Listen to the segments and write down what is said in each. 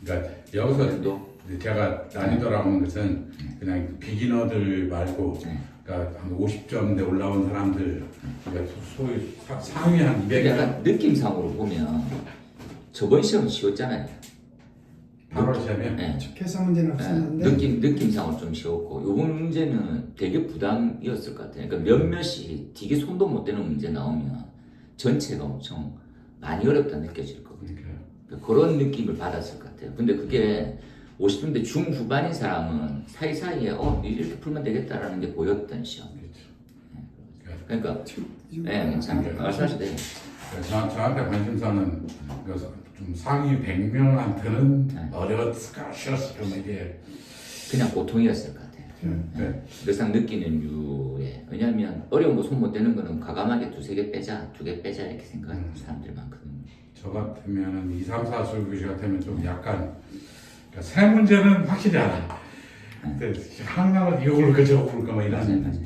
그러니까 여기서 제가 난이도라고 하는 것은 그냥 비기너들 말고 그러니까 한 50점대 올라온 사람들 그러니까 소위 상위 한 200. 약간 느낌상으로 보면 저번 시험은 쉬웠잖아요. 8월 시험에 네. 계산 문제는 없었는데 느낌상으로 좀 쉬웠고 이번 문제는 되게 부담이었을 것 같아요. 그러니까 몇몇이 되게 손도 못 대는 문제 나오면 전체가 엄청 많이 어렵다 느껴질 거거든요. 그러니까 그런 느낌을 받았을 것 같아요. 근데 그게 50점대 중후반인 사람은 사이사이에 이렇게 풀면 되겠다라는 게 보였던 시험. 그러니까 네, 괜찮아요. 말씀하셔도 돼요. 저한테 관심사는 그래서 좀 상위 100명한테는 어려웠을까 쉬웠을까 뭐 이게 그냥 보통이었을 것 같아요. 늘상 느끼는 유에 왜냐하면 어려운 거 손 못 대는 거는 과감하게 2-3개 빼자, 2개 빼자 이렇게 생각하는 사람들이 많거든요. 저 같으면은 2, 3, 4 수교시 같으면 좀 약간 그러니까 세 문제는 확실히 알아. 근데 하나는 이거 고를까 저거 고를까 뭐 이런. 맞아요.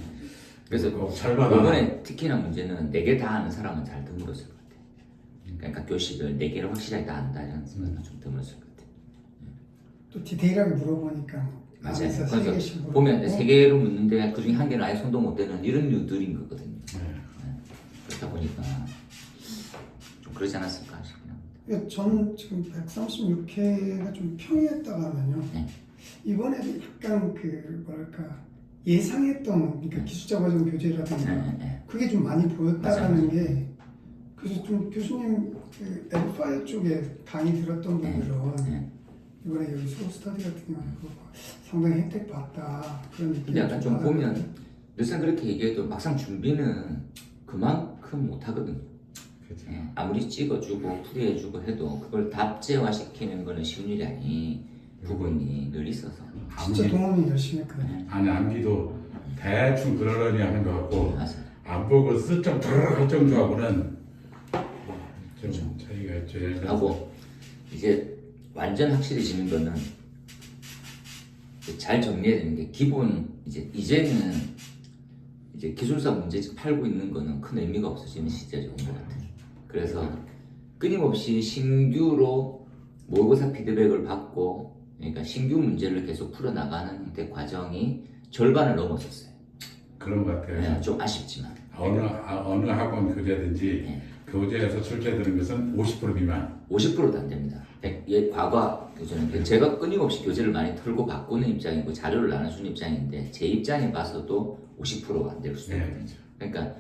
그래서 절반 이번에 특히나 문제는 4개 다 아는 사람은 잘 드물었을 것 같아요. 그러니까 교식을 4개를 확실하게 다 안다 이런 생각은 좀 드물었을 것 같아요. 또 디테일하게 물어보니까 맞아요. 안에서 세 그래서 개씩 물어보고 보면 3개를 묻는데 그중에 1개는 아예 손도 못 대는 이런 류들인 거거든요. 그렇다 보니까 좀 그러지 않았을까 싶어요. 그러니까 저는 지금 136회가 좀 평이했다고 하면요. 네. 이번에도 약간 그 뭐랄까 예상했던 그러니까 기술자 과정 교재라든가 그게 좀 많이 보였다라는 게 그래서 좀 교수님 그 L5 쪽에 강의 들었던 분들은 이번에 여기 소스터디 같은 경우는 상당히 혜택 봤다 그런 느낌이 근데 약간 좀 받았거든요. 보면 늘상 그렇게 얘기해도 막상 준비는 그만큼 못하거든요. 그렇죠. 아무리 찍어주고 풀이해주고 해도 그걸 답재화시키는 거는 쉬운 일이 아닌 부분이 늘 있어서 진짜 동원이 열심히 했거든요. 아니 암기도 대충 그러려니 하는 것 같고 맞아요. 안 보고 슬쩍 들어갈 정도하고는 좀 차이가 있죠. 하고 이제 완전 확실해지는 거는 잘 정리해야 되는 게 기본 이제는 이제 기술사 문제집 팔고 있는 거는 큰 의미가 없어지는 시절이 온 것 같아요. 그래서 끊임없이 신규로 모의고사 피드백을 받고 그러니까 신규 문제를 계속 풀어나가는 형태 과정이 절반을 넘었었어요. 그런 것 같아요. 네, 좀 아쉽지만 어느 학원 교재든지 교재에서 출제되는 것은 50% 미만. 50%도 안 됩니다. 과거 교재는 제가 끊임없이 교재를 많이 털고 바꾸는 입장이고 자료를 나눠주는 입장인데 제 입장에 봐서도 50%가 안 될 수도 있거든요. 그러니까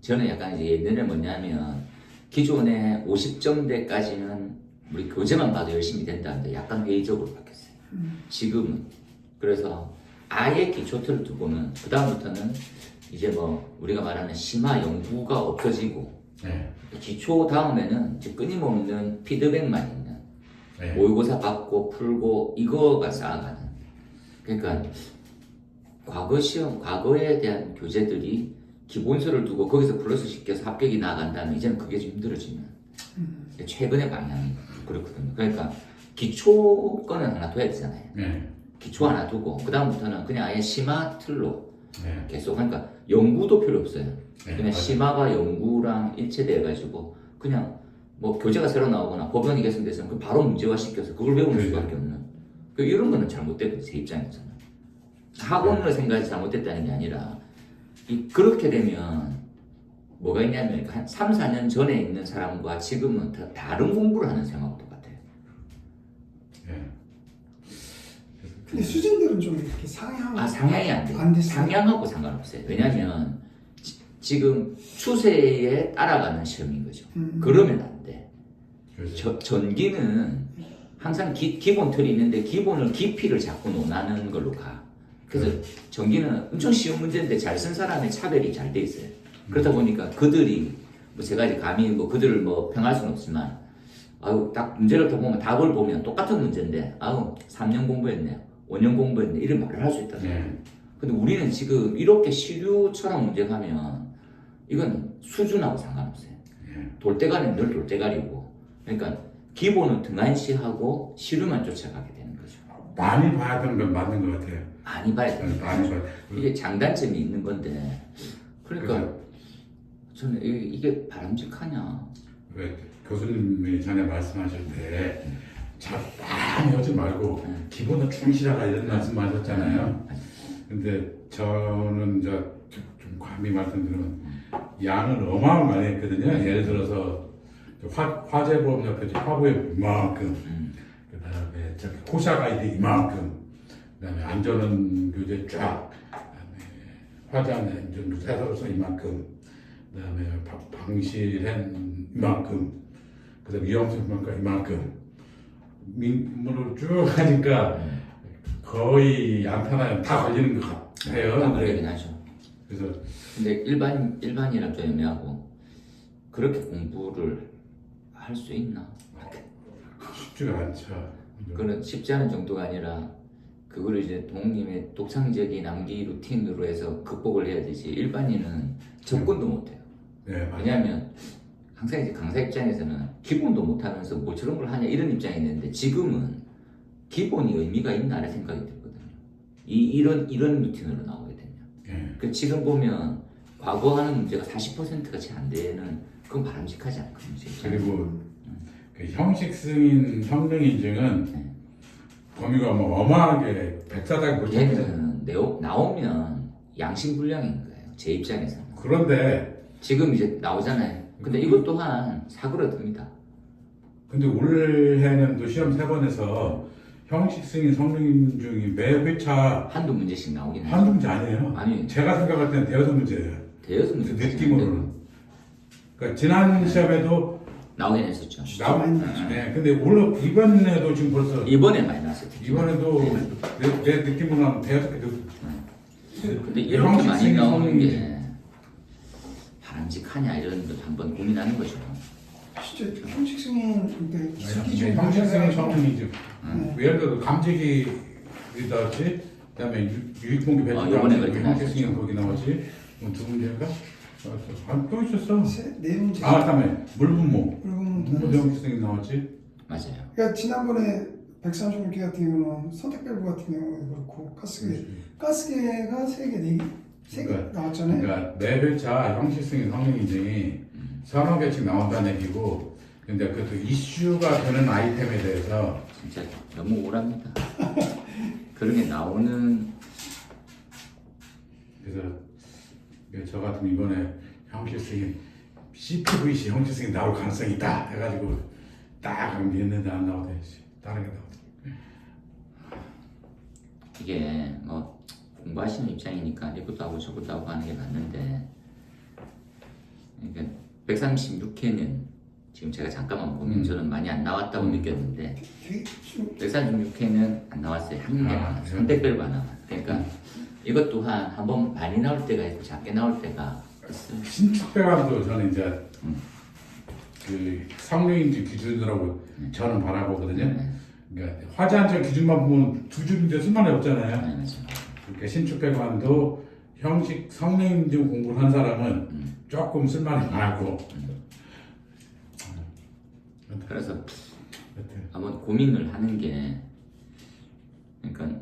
저는 약간 이제 예전에 뭐냐면 기존에 50점대까지는 우리 교재만 봐도 열심히 된다는데 약간 회의적으로 바뀌었어요. 지금은 그래서 아예 기초틀을 두고는 그 다음부터는 이제 뭐 우리가 말하는 심화 연구가 없어지고 기초 다음에는 이제 끊임없는 피드백만 있는 모의고사 받고 풀고 이거가 쌓아가는 그러니까 과거 시험 과거에 대한 교재들이 기본서를 두고 거기서 플러스 시켜서 합격이 나간다면 이제는 그게 좀 힘들어지는 최근의 방향이 그렇거든요. 그러니까 기초 거는 하나 둬야 되잖아요. 기초 하나 두고 그 다음부터는 그냥 아예 심화 틀로 계속 그러니까 연구도 필요 없어요. 그냥 심화가 연구랑 일체돼가지고 그냥 뭐 교재가 새로 나오거나 법원이 개정돼서 그 바로 문제화 시켜서 그걸 배우는 수밖에 없는 이런 거는 잘못됐거든요. 제 입장에서는 학원을 생각해서 잘못됐다는 게 아니라 그렇게 되면 뭐가 있냐면 한 3, 4년 전에 있는 사람과 지금은 다 다른 공부를 하는 셈하고 똑같아요. 근데 수준들은 좀 이렇게 상향이 안 돼요. 상향하고 상관없어요. 왜냐면 지금 추세에 따라가는 시험인 거죠. 그러면 안 돼. 전기는 항상 기본 틀이 있는데 기본을 깊이를 자꾸 논하는 걸로 가. 그래서 전기는 엄청 쉬운 문제인데 잘 쓴 사람의 차별이 잘 돼 있어요. 그러다 보니까 그들이 뭐 제가 이제 감히 뭐 그들을 뭐 평할 수는 없지만 딱 문제를 더 보면 답을 보면 똑같은 문제인데 3년 공부했네 5년 공부했네 이런 말을 할 수 있다. 근데 우리는 지금 이렇게 시류처럼 문제 가면 이건 수준하고 상관없어요. 돌대가리는 늘 돌대가리고 그러니까 기본은 등한시하고 시류만 쫓아가게 되는 거죠. 많이 봐야 되는 건 맞는 것 같아요. 많이 봐야 돼요. 많이 봐야 이게 장단점이 있는 건데 그러니까 저는 이게 바람직하냐. 왜 교수님이 전에 말씀하실 때 많이 하지 말고 기본은 충실하라 이런 말씀하셨잖아요. 근데 저는 이제 좀 감히 말씀드리면 양을 어마어마하게 했거든요. 예를 들어서 화재보험 옆에 화보에 이만큼, 그다음에 저기 코샤 가이드 이만큼, 그다음에 안전은 교재 쫙, 그다음에 화재 안전 세서로서 이만큼, 그다음에 방실행 이만큼, 그다음에 위험성 평가 이만큼 민물을 쭉 하니까 거의 안타나요. 다 걸리는 것 같아요. 그러긴 하죠. 그래서 근데 일반이랑 좀 애매하고 그렇게 공부를 할 수 있나? 쉽지가 않죠. 그건 쉽지 않은 정도가 아니라 그거를 이제 동님의 독창적인 암기 루틴으로 해서 극복을 해야 되지 일반인은 접근도 못해요. 네, 맞아요. 왜냐하면 항상 이제 강사 입장에서는 기본도 못하면서 뭐 저런 걸 하냐 이런 입장이 있는데 지금은 기본이 의미가 있나라는 생각이 들거든요. 이런 루틴으로 나오거든요. 네. 그 지금 보면 과거 하는 문제가 40%가 채 안 되는 그건 바람직하지 않거든요. 그리고 그 형식 승인 성능 인증은 범위가 뭐 어마하게 백사닥 못 잡죠. 얘는 나오면 양심불량인 거예요. 제 입장에서는. 그런데 지금 이제 나오잖아요. 근데 이것 또한 사그러듭니다. 근데 올해년도 시험 3번에서 형식 승인 성능 인증이 매 회차 한두 문제씩 나오긴 해요. 한두 문제 아니에요. 아니. 제가 생각할 때는 대여섯 문제예요. 대여섯 문제 느낌으로는. 그러니까 지난 시험에도 나오긴 했었죠. 네, 근데 올해 이번에도 지금 벌써 이번에 많이 나왔어요. 이번에도 내 느낌으로는 대여섯 개 근데 이렇게 많이 나오는 게 바람직하냐 이런 것 한번 고민하는 거죠. 진짜 형식 승인 그러니까 기술기 좀 형식 승인 문제가 성능이죠. 예를 들어 감지기라든지 그다음에 유익공개 배치 이번에 감지 그렇게 형식 승인 거기 나오지. 두 문제가 또 있었어. 네 문제. 그다음에 물분모 그리고 형식 승인 나왔지. 맞아요. 그러니까 지난번에 136개 같은 경우는 선택 밸브 같은 경우도 그렇고 가스계가 3개, 4개 그러니까, 나왔잖아요. 그러니까 매 회차 형식 승인 성능 인증이 서너 개씩 나온다는 얘기고, 근데 그것도 이슈가 되는 아이템에 대해서 진짜 너무 우울합니다. 그런 게 나오는 그래서 저 같은 이번에 형식 승인 CPVC 형식 승인 나올 가능성이 있다 해가지고 딱 연기했는데 안 나오대. 다른 게 나오대. 이게 뭐 공부하시는 입장이니까 이것도 하고 저것도 하고 하는 게 맞는데 그러니까 136회는 지금 제가 잠깐만 보면 저는 많이 안 나왔다고 느꼈는데 되게 좀 136회는 안 나왔어요. 한 개만 선택별로 안 나와. 그러니까 이것 또한 한번 많이 나올 때가 있고 작게 나올 때가 있어요. 신축배관도 저는 이제 그 성능인지 기준이라고 저는 바라보거든요. 그러니까 화재안전 기준만 보면 두 줄인데 쓸만이 없잖아요. 네, 맞아요. 그러니까 신축배관도 형식 성능인증 공부를 한 사람은 조금 쓸만이 많고. 그래서 한번 고민을 하는 게 그러니까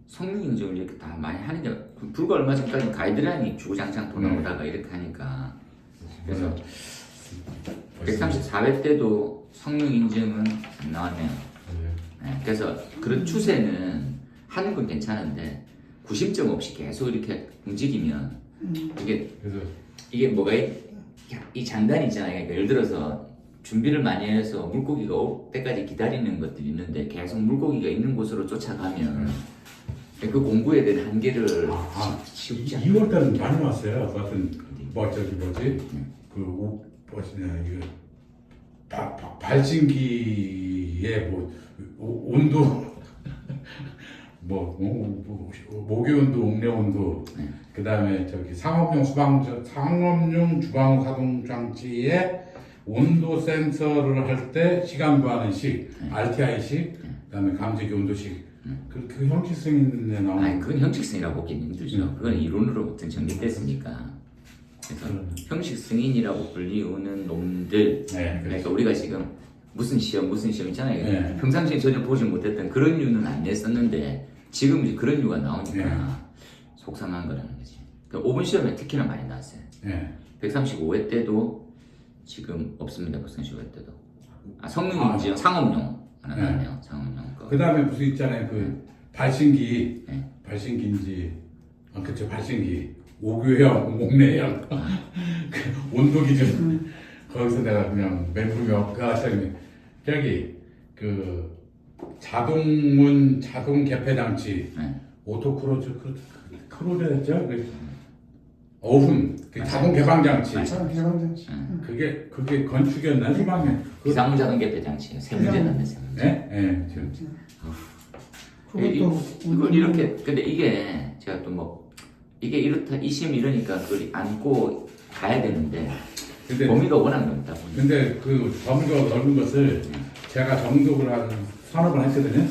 성능 인증을 이렇게 다 많이 하는 게 불과 얼마 전까지 가이드라인이 주구장창 돌아오다가 이렇게 하니까 그래서 134회 때도 성능 인증은 안 나왔네요. 네, 그래서 그런 추세는 하는 건 괜찮은데 구심점 없이 계속 이렇게 움직이면 이게 뭐가 이 장단이 있잖아요. 그러니까 예를 들어서 준비를 많이 해서 물고기가 올 때까지 기다리는 것들이 있는데 계속 물고기가 있는 곳으로 쫓아가면 그 공부에 대한 한계를 쉽지 않아요. 2월 달은 많이 왔어요. 그 같은 뭐지냐 이거 발진기의 뭐 온도 모기 온도, 옥내 온도, 그 다음에 저기 상업용 주방 사동 장치에 온도 센서를 할 때 시간 구하는식, RTI식, 그다음에 감지기 온도식, 그 형식 승인에 나오는. 아니 그건 형식 승인이라고 보기는 힘들죠. 그건 이론으로부터 정립됐으니까. 그래서 형식 승인이라고 불리우는 놈들. 그러니까 우리가 지금 무슨 시험 있잖아요. 평상시에 전혀 보지 못했던 그런 류는 안 냈었는데 지금 이제 그런 류가 나오니까 속상한 거라는 거지. 그 5분 시험에 특히나 많이 나왔어요. 135회 때도 지금 없습니다. 135회 때도. 성능 인증 상업용 하나 나왔네요. 상업용 거. 그 다음에 무슨 있잖아요. 그 발신기, 네. 발신기인지, 그쵸, 발신기. 오교형, 목내형, 그 온도 기준. 거기서 내가 그냥 멘붕이 저기, 그, 자동문, 자동 개폐 장치, 네. 오토 크루즈였죠? 그 어훈, 그 자동 개방 장치. 자, 개방장치. 그게 건축이었나? 희망에. 비상자동 개폐 장치 세 문제 났네 세 문제. 네? 네. 그것도 이걸 이렇게 근데 이게 제가 또 뭐 이게 이렇다 이심 이러니까 그걸 안고 가야 되는데 근데 범위가 워낙 넓다 보니 근데 그 범위가 넓은 것을 제가 정독을 한 서너 번 했거든요.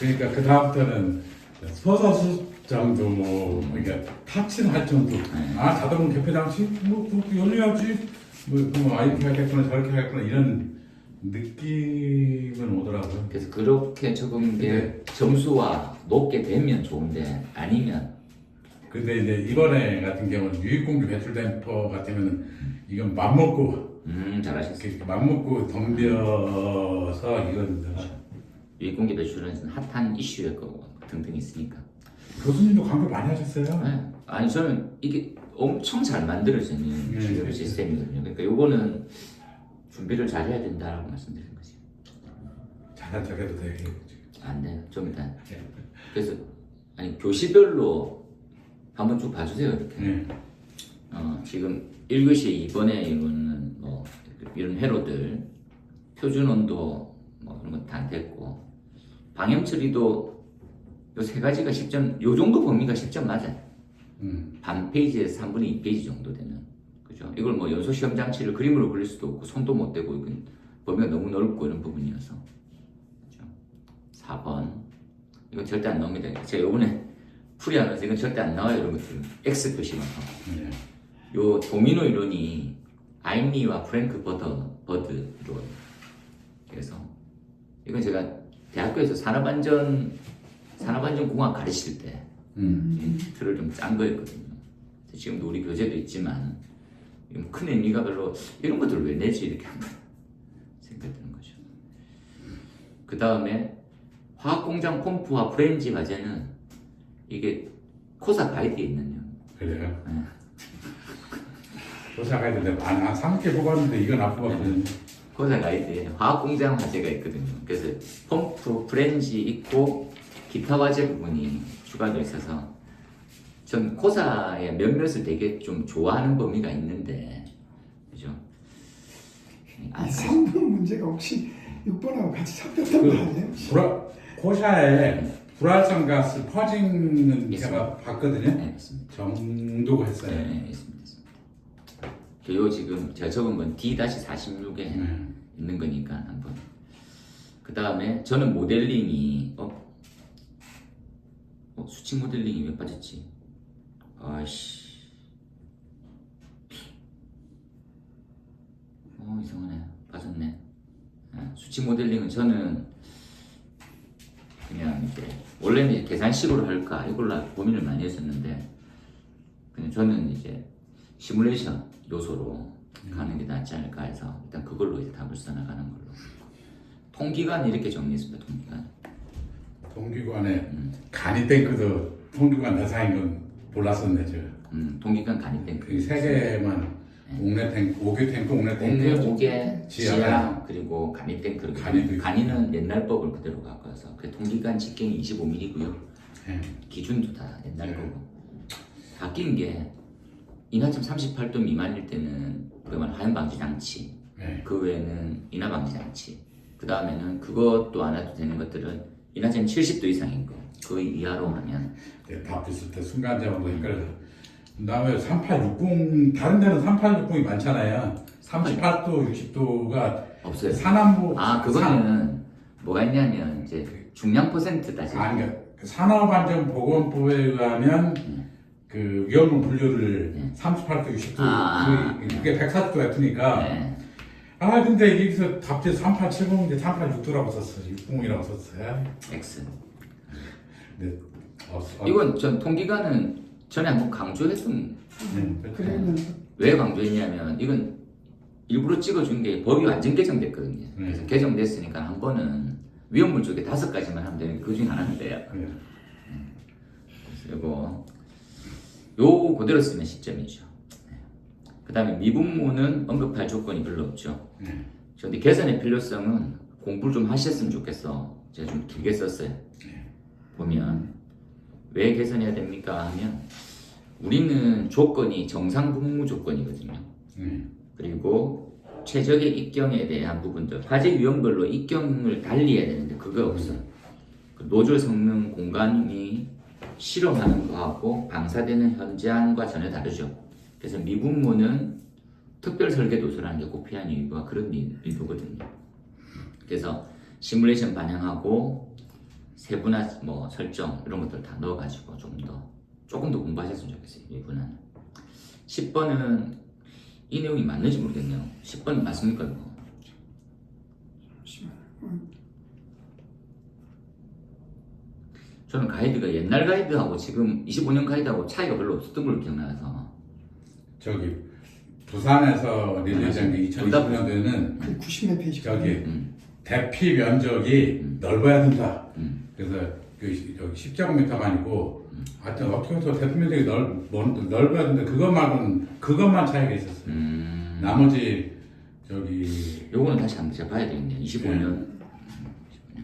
그러니까 그 다음부터는 서서수 정도 그러니까 타치는 할 정도. 아 자동 개폐 장치 뭐 그렇게 열려야지. 뭐 이렇게 하겠구나 저렇게 하겠구나 이런 느낌은 오더라고요. 그래서 그렇게 적은 게 점수와 높게 되면 좋은데 아니면 근데 이제 이번에 같은 경우는 유익공유 배출댐퍼 같으면 이건 맘먹고 잘하셨어요. 이렇게 맘먹고 덤벼서 이건 유익공기 배출은 핫한 이슈일 거고 등등 있으니까. 교수님도 강조 많이 하셨어요. 네. 아니 저는 이게 엄청 잘 만들어지는 네. 시스템이거든요. 그러니까 요거는 준비를 잘 해야 된다라고 말씀드린 거지. 잘한 척해도 돼. 안 돼요. 좀 일단. 그래서 아니 교시별로 한번 쭉 봐주세요 이렇게. 네. 지금 1교시 이번에 이거는 뭐 이런 회로들 표준 온도 뭐 그런 건 다 됐고 방염 처리도 요 세 가지가 10점 요 정도 범위가 10점 맞아요. 반 페이지에서 3분의 2페이지 정도 되는 그죠? 이걸 뭐 연소 시험 장치를 그림으로 그릴 수도 없고 손도 못 대고 이건 범위가 너무 넓고 이런 부분이어서 그죠? 4번 이건 절대 안 나옵니다. 제가 요번에 풀이하면서 이건 절대 안 나와요. 이런 것들 X 표시만 하고 네. 요 도미노 이론이 아임리와 프랭크 버드 이론. 그래서 이건 제가 대학교에서 산업안전공학 가르칠 때 틀을 좀 짠 거였거든요. 지금도 우리 교재도 있지만 큰 의미가 별로 이런 것들을 왜 내지 이렇게 한번 생각되는 거죠. 그 다음에 화학공장 펌프와 프렌지 과제는 이게 코사 가이드에 있는 요 그래요. 네. 조사가 있는데 한 3개 뽑았는데 이건 안 뽑았거든요. 코사 가이드에 화학공장 화재가 있거든요. 그래서 펌프, 프렌지 있고 기타 화재 부분이 추가되어 있어서 전 코사의 몇몇을 되게 좀 좋아하는 범위가 있는데 그죠? 아, 3번 문제가 혹시 6번하고 같이 섞였던 거 아니에요? 코샤에 불활성 가스 퍼지는 있습니다. 제가 봤거든요. 네, 있습니다. 정도가 했어요. 네, 있습니다. 요 지금 제가 적은 건 D-46에 있는 거니까 한번. 그 다음에 저는 모델링이 수직 모델링이 왜 빠졌지? 아이씨. 이상하네. 빠졌네. 수직 모델링은 저는 그냥 이제 원래는 이제 계산식으로 할까 이걸로 고민을 많이 했었는데 그냥 저는 이제 시뮬레이션 요소로 가는 게 낫지 않을까 해서 일단 그걸로 이제 답을 써나가는 걸로. 통기관 이렇게 정리했습니다. 통기관. 통기관에 간이 탱크도 통기관 대상인 건 몰랐었네 제가. 통기관 간이 탱크. 그세 개만 옥내 탱크, 오개 탱크, 옥내 옥내 탱크, 오개, 지하. 지하 그리고 간이 탱크. 간이도 있고. 간이는 옛날 법을 그대로 갖고 와서 그 통기관 직경이 25mm고요. 네. 기준도 다 옛날 거고. 바뀐 게 인하점 38도 미만일 때는 그러면 화염 방지 장치. 네. 그 외에는 인하 방지 장치. 그 다음에는 그것도 안 해도 되는 것들은 인하점 70도 이상인 거. 그 이하로 하면 네, 다 비슷해. 순간적으로 헷갈려서. 그 다음에 3860, 다른 데는 3860이 많잖아요. 38도, 60도가 없어요. 산안보. 그거는 뭐가 있냐면 이제 중량 퍼센트 따지고. 그러니까 산업안전보건법에 의하면 그 위험물 분류를 38도, 60도, 그게 140도 F니까. 네. 근데 여기서 갑자기 3870인데 3860도라고 썼어. 60이라고 썼어요. X. 네. 이건 전 통기관은 전에 한번 강조했던. 그러면서 왜 강조했냐면 이건 일부러 찍어준 게 법이 완전 개정됐거든요. 그래서 개정됐으니까 한 번은 위험물 쪽에 5가지만 하면 되는 게 그 중에 하나인데요. 네. 그래서 요 그대로 쓰면 10점이죠. 그 다음에 미분모는 언급할 조건이 별로 없죠. 네. 근데 계산의 필요성은 공부를 좀 하셨으면 좋겠어. 제가 좀 길게 썼어요. 보면 왜 계산해야 됩니까 하면 우리는 조건이 정상 분무 조건이거든요. 그리고 최적의 입경에 대한 부분들 화재 유형별로 입경을 달리해야 되는데 그거 없어요. 그 노즐 성능 공간이 실험하는 거하고 방사되는 현장과 전혀 다르죠. 그래서 미분모는 특별 설계 도서라는 게 꼭 필요한 이유가 그런 이유거든요. 그래서 시뮬레이션 반영하고 세분화 뭐 설정 이런 것들 다 넣어가지고 조금 더 공부하셨으면 좋겠어요. 미분은 10번은 이 내용이 맞는지 모르겠네요. 10번 맞습니까 이거? 저는 가이드가 옛날 가이드하고 지금 25년 가이드하고 차이가 별로 없었던 걸로 기억나서 저기 부산에서 릴레이한 게 2020년도에는 그 90몇 페이지. 저기 대피 면적이 넓어야 된다. 그래서 그 저기 10제곱미터만이고 하여튼 어떻게 해서 대피 면적이 넓어야 된다. 그것 말고는 그것만 차이가 있었어요. 나머지 저기 요거는 다시 한번 제가 봐야 되겠네요. 25년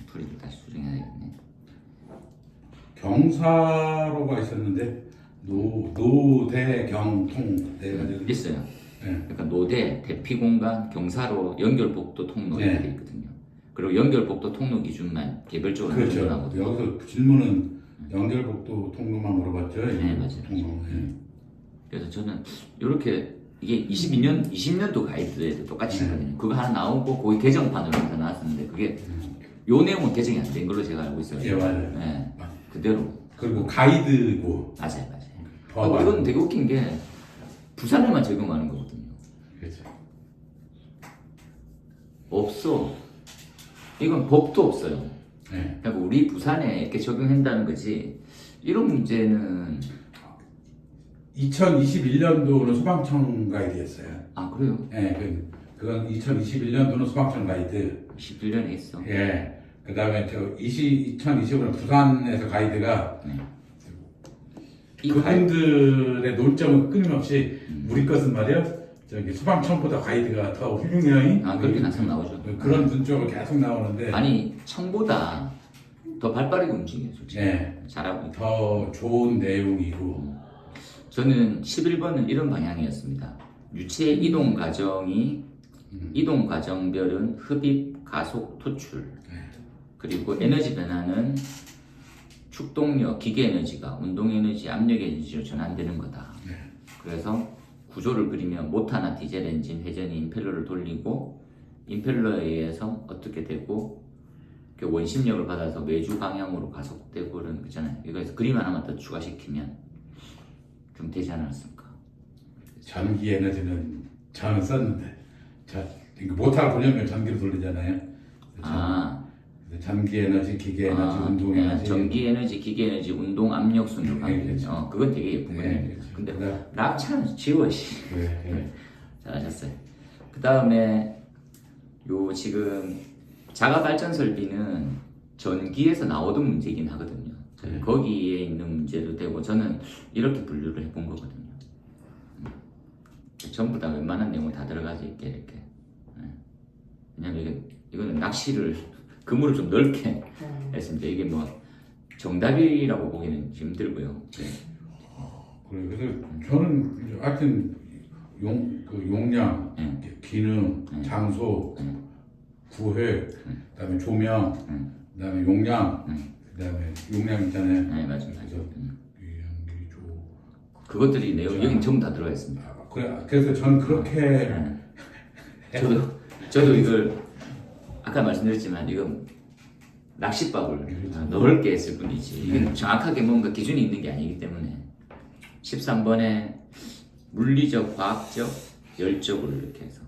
풀이를 다시 수정해야 되겠네. 경사로가 있었는데 노대경통 돼가지고 있어요. 네. 그러니까 노대, 대피공간, 경사로, 연결복도 통로 이렇게 네. 돼 있거든요. 그리고 연결복도 통로 기준만 개별적으로 그렇죠. 나오거든요. 여기서 질문은 연결복도 통로만 물어봤죠. 네, 맞아요. 통로. 네. 그래서 저는 이렇게 이게 20년도 가이드에도 똑같이 있거든요. 그거 하나 나오고 거기 개정판으로 하나 나왔었는데 그게 요 내용은 개정이 안 된 걸로 제가 알고 있어요. 예, 맞아요. 네, 그대로. 그리고 가이드고 맞아요. 더 이건 되게 웃긴 게 부산에만 적용하는 거거든요. 그렇죠. 없어. 이건 법도 없어요. 네. 그러니까 우리 부산에 이렇게 적용한다는 거지. 이런 문제는 2021년도는 소방청 가이드였어요. 아 그래요? 네, 그건 2021년도는 소방청 가이드. 11년에 있어. 예. 그 다음에 2025년 부산에서 가이드가 이 가이드 그분들의 논점은 끊임없이 우리 것은 말이야 저기 소방청보다 가이드가 더 훌륭해요. 그렇게 항상 나오죠. 그런 논점을 계속 나오는데 아니 청보다 더 발빠르게 움직여요, 솔직히. 네. 잘하고. 더 좋은 내용이고 저는 11번은 이런 방향이었습니다. 유체의 이동 과정이 이동 과정별은 흡입, 가속, 토출. 그리고 에너지 변화는 축동력, 기계 에너지가 운동 에너지, 압력 에너지로 전환되는 거다. 그래서 구조를 그리면 모터나 디젤 엔진, 회전이 임펠러를 돌리고 임펠러에 의해서 어떻게 되고 원심력을 받아서 외주 방향으로 가속되고 그런 거잖아요. 이거에서 그림 하나만 더 추가시키면 좀 되지 않았을까? 전기 에너지는 저는 썼는데 모터를 돌려면 전기로 돌리잖아요. 전기 에너지, 기계 에너지, 운동 에너지. 전기 에너지, 기계 에너지, 운동 압력 순으로 가는 그렇죠. 거죠. 그건 되게 예쁜 거예요. 그렇죠. 근데 낙차는 지워 씨. 네. 잘하셨어요. 그 다음에 요 지금 자가 발전 설비는 전기에서 나오던 문제이긴 하거든요. 거기에 있는 문제도 되고 저는 이렇게 분류를 해본 거거든요. 전부 다 웬만한 내용이 다 들어가지 있게 이렇게. 왜냐면 이거는 낚시를 그물을 좀 넓게 했습니다. 이게 뭐 정답이라고 보기는 힘들고요. 그래서 저는 하여튼 용량, 기능, 장소, 구획, 그다음에 조명, 그다음에 용량, 그다음에 용량 있잖아요. 네, 맞아요. 그래서 그것들이 내용 여기 전부 다 들어가 있습니다. 그래서 저는 그렇게 저도 이걸 아까 말씀드렸지만 이건 낚싯밥을 넓게 했을 뿐이지 이게 정확하게 뭔가 기준이 있는 게 아니기 때문에 13번에 물리적, 과학적, 열적으로 이렇게 해서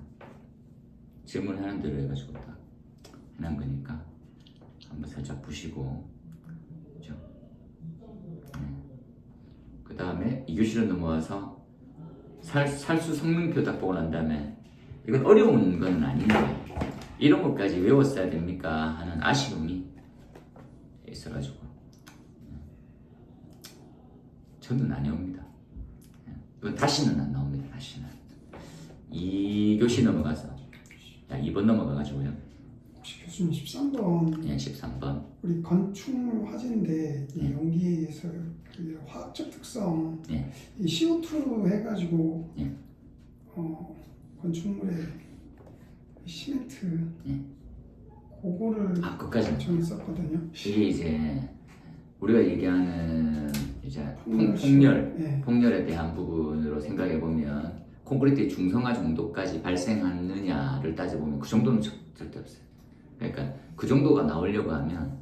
질문하는 대로 해가지고 딱 해놓은 거니까 한번 살짝 보시고 그렇죠? 그 다음에 2교시로 넘어와서 살수 성능표 딱 보고 난 다음에 이건 어려운 건 아닌데 이런 것까지 외웠어야 됩니까 하는 아쉬움이 있어가지고 저는 안 해옵니다. 이건 다시는 안 나옵니다. 다시는 2교시 넘어가서 2번 넘어가가지고요. 혹시 교수님 13번 예, 13번 우리 건축물 화재인데 이 네. 연기에서 그 화학적 특성 예. 이 CO2로 해가지고 예. 건축물에 시멘트 예. 그거를 그까지는 저는 썼거든요. 이게 이제 우리가 얘기하는 이제 폭렬. 예. 폭렬에 대한 부분으로 생각해 보면 콘크리트의 중성화 정도까지 발생하느냐를 따져보면 그 정도는 절대 없어요. 그러니까 그 정도가 나오려고 하면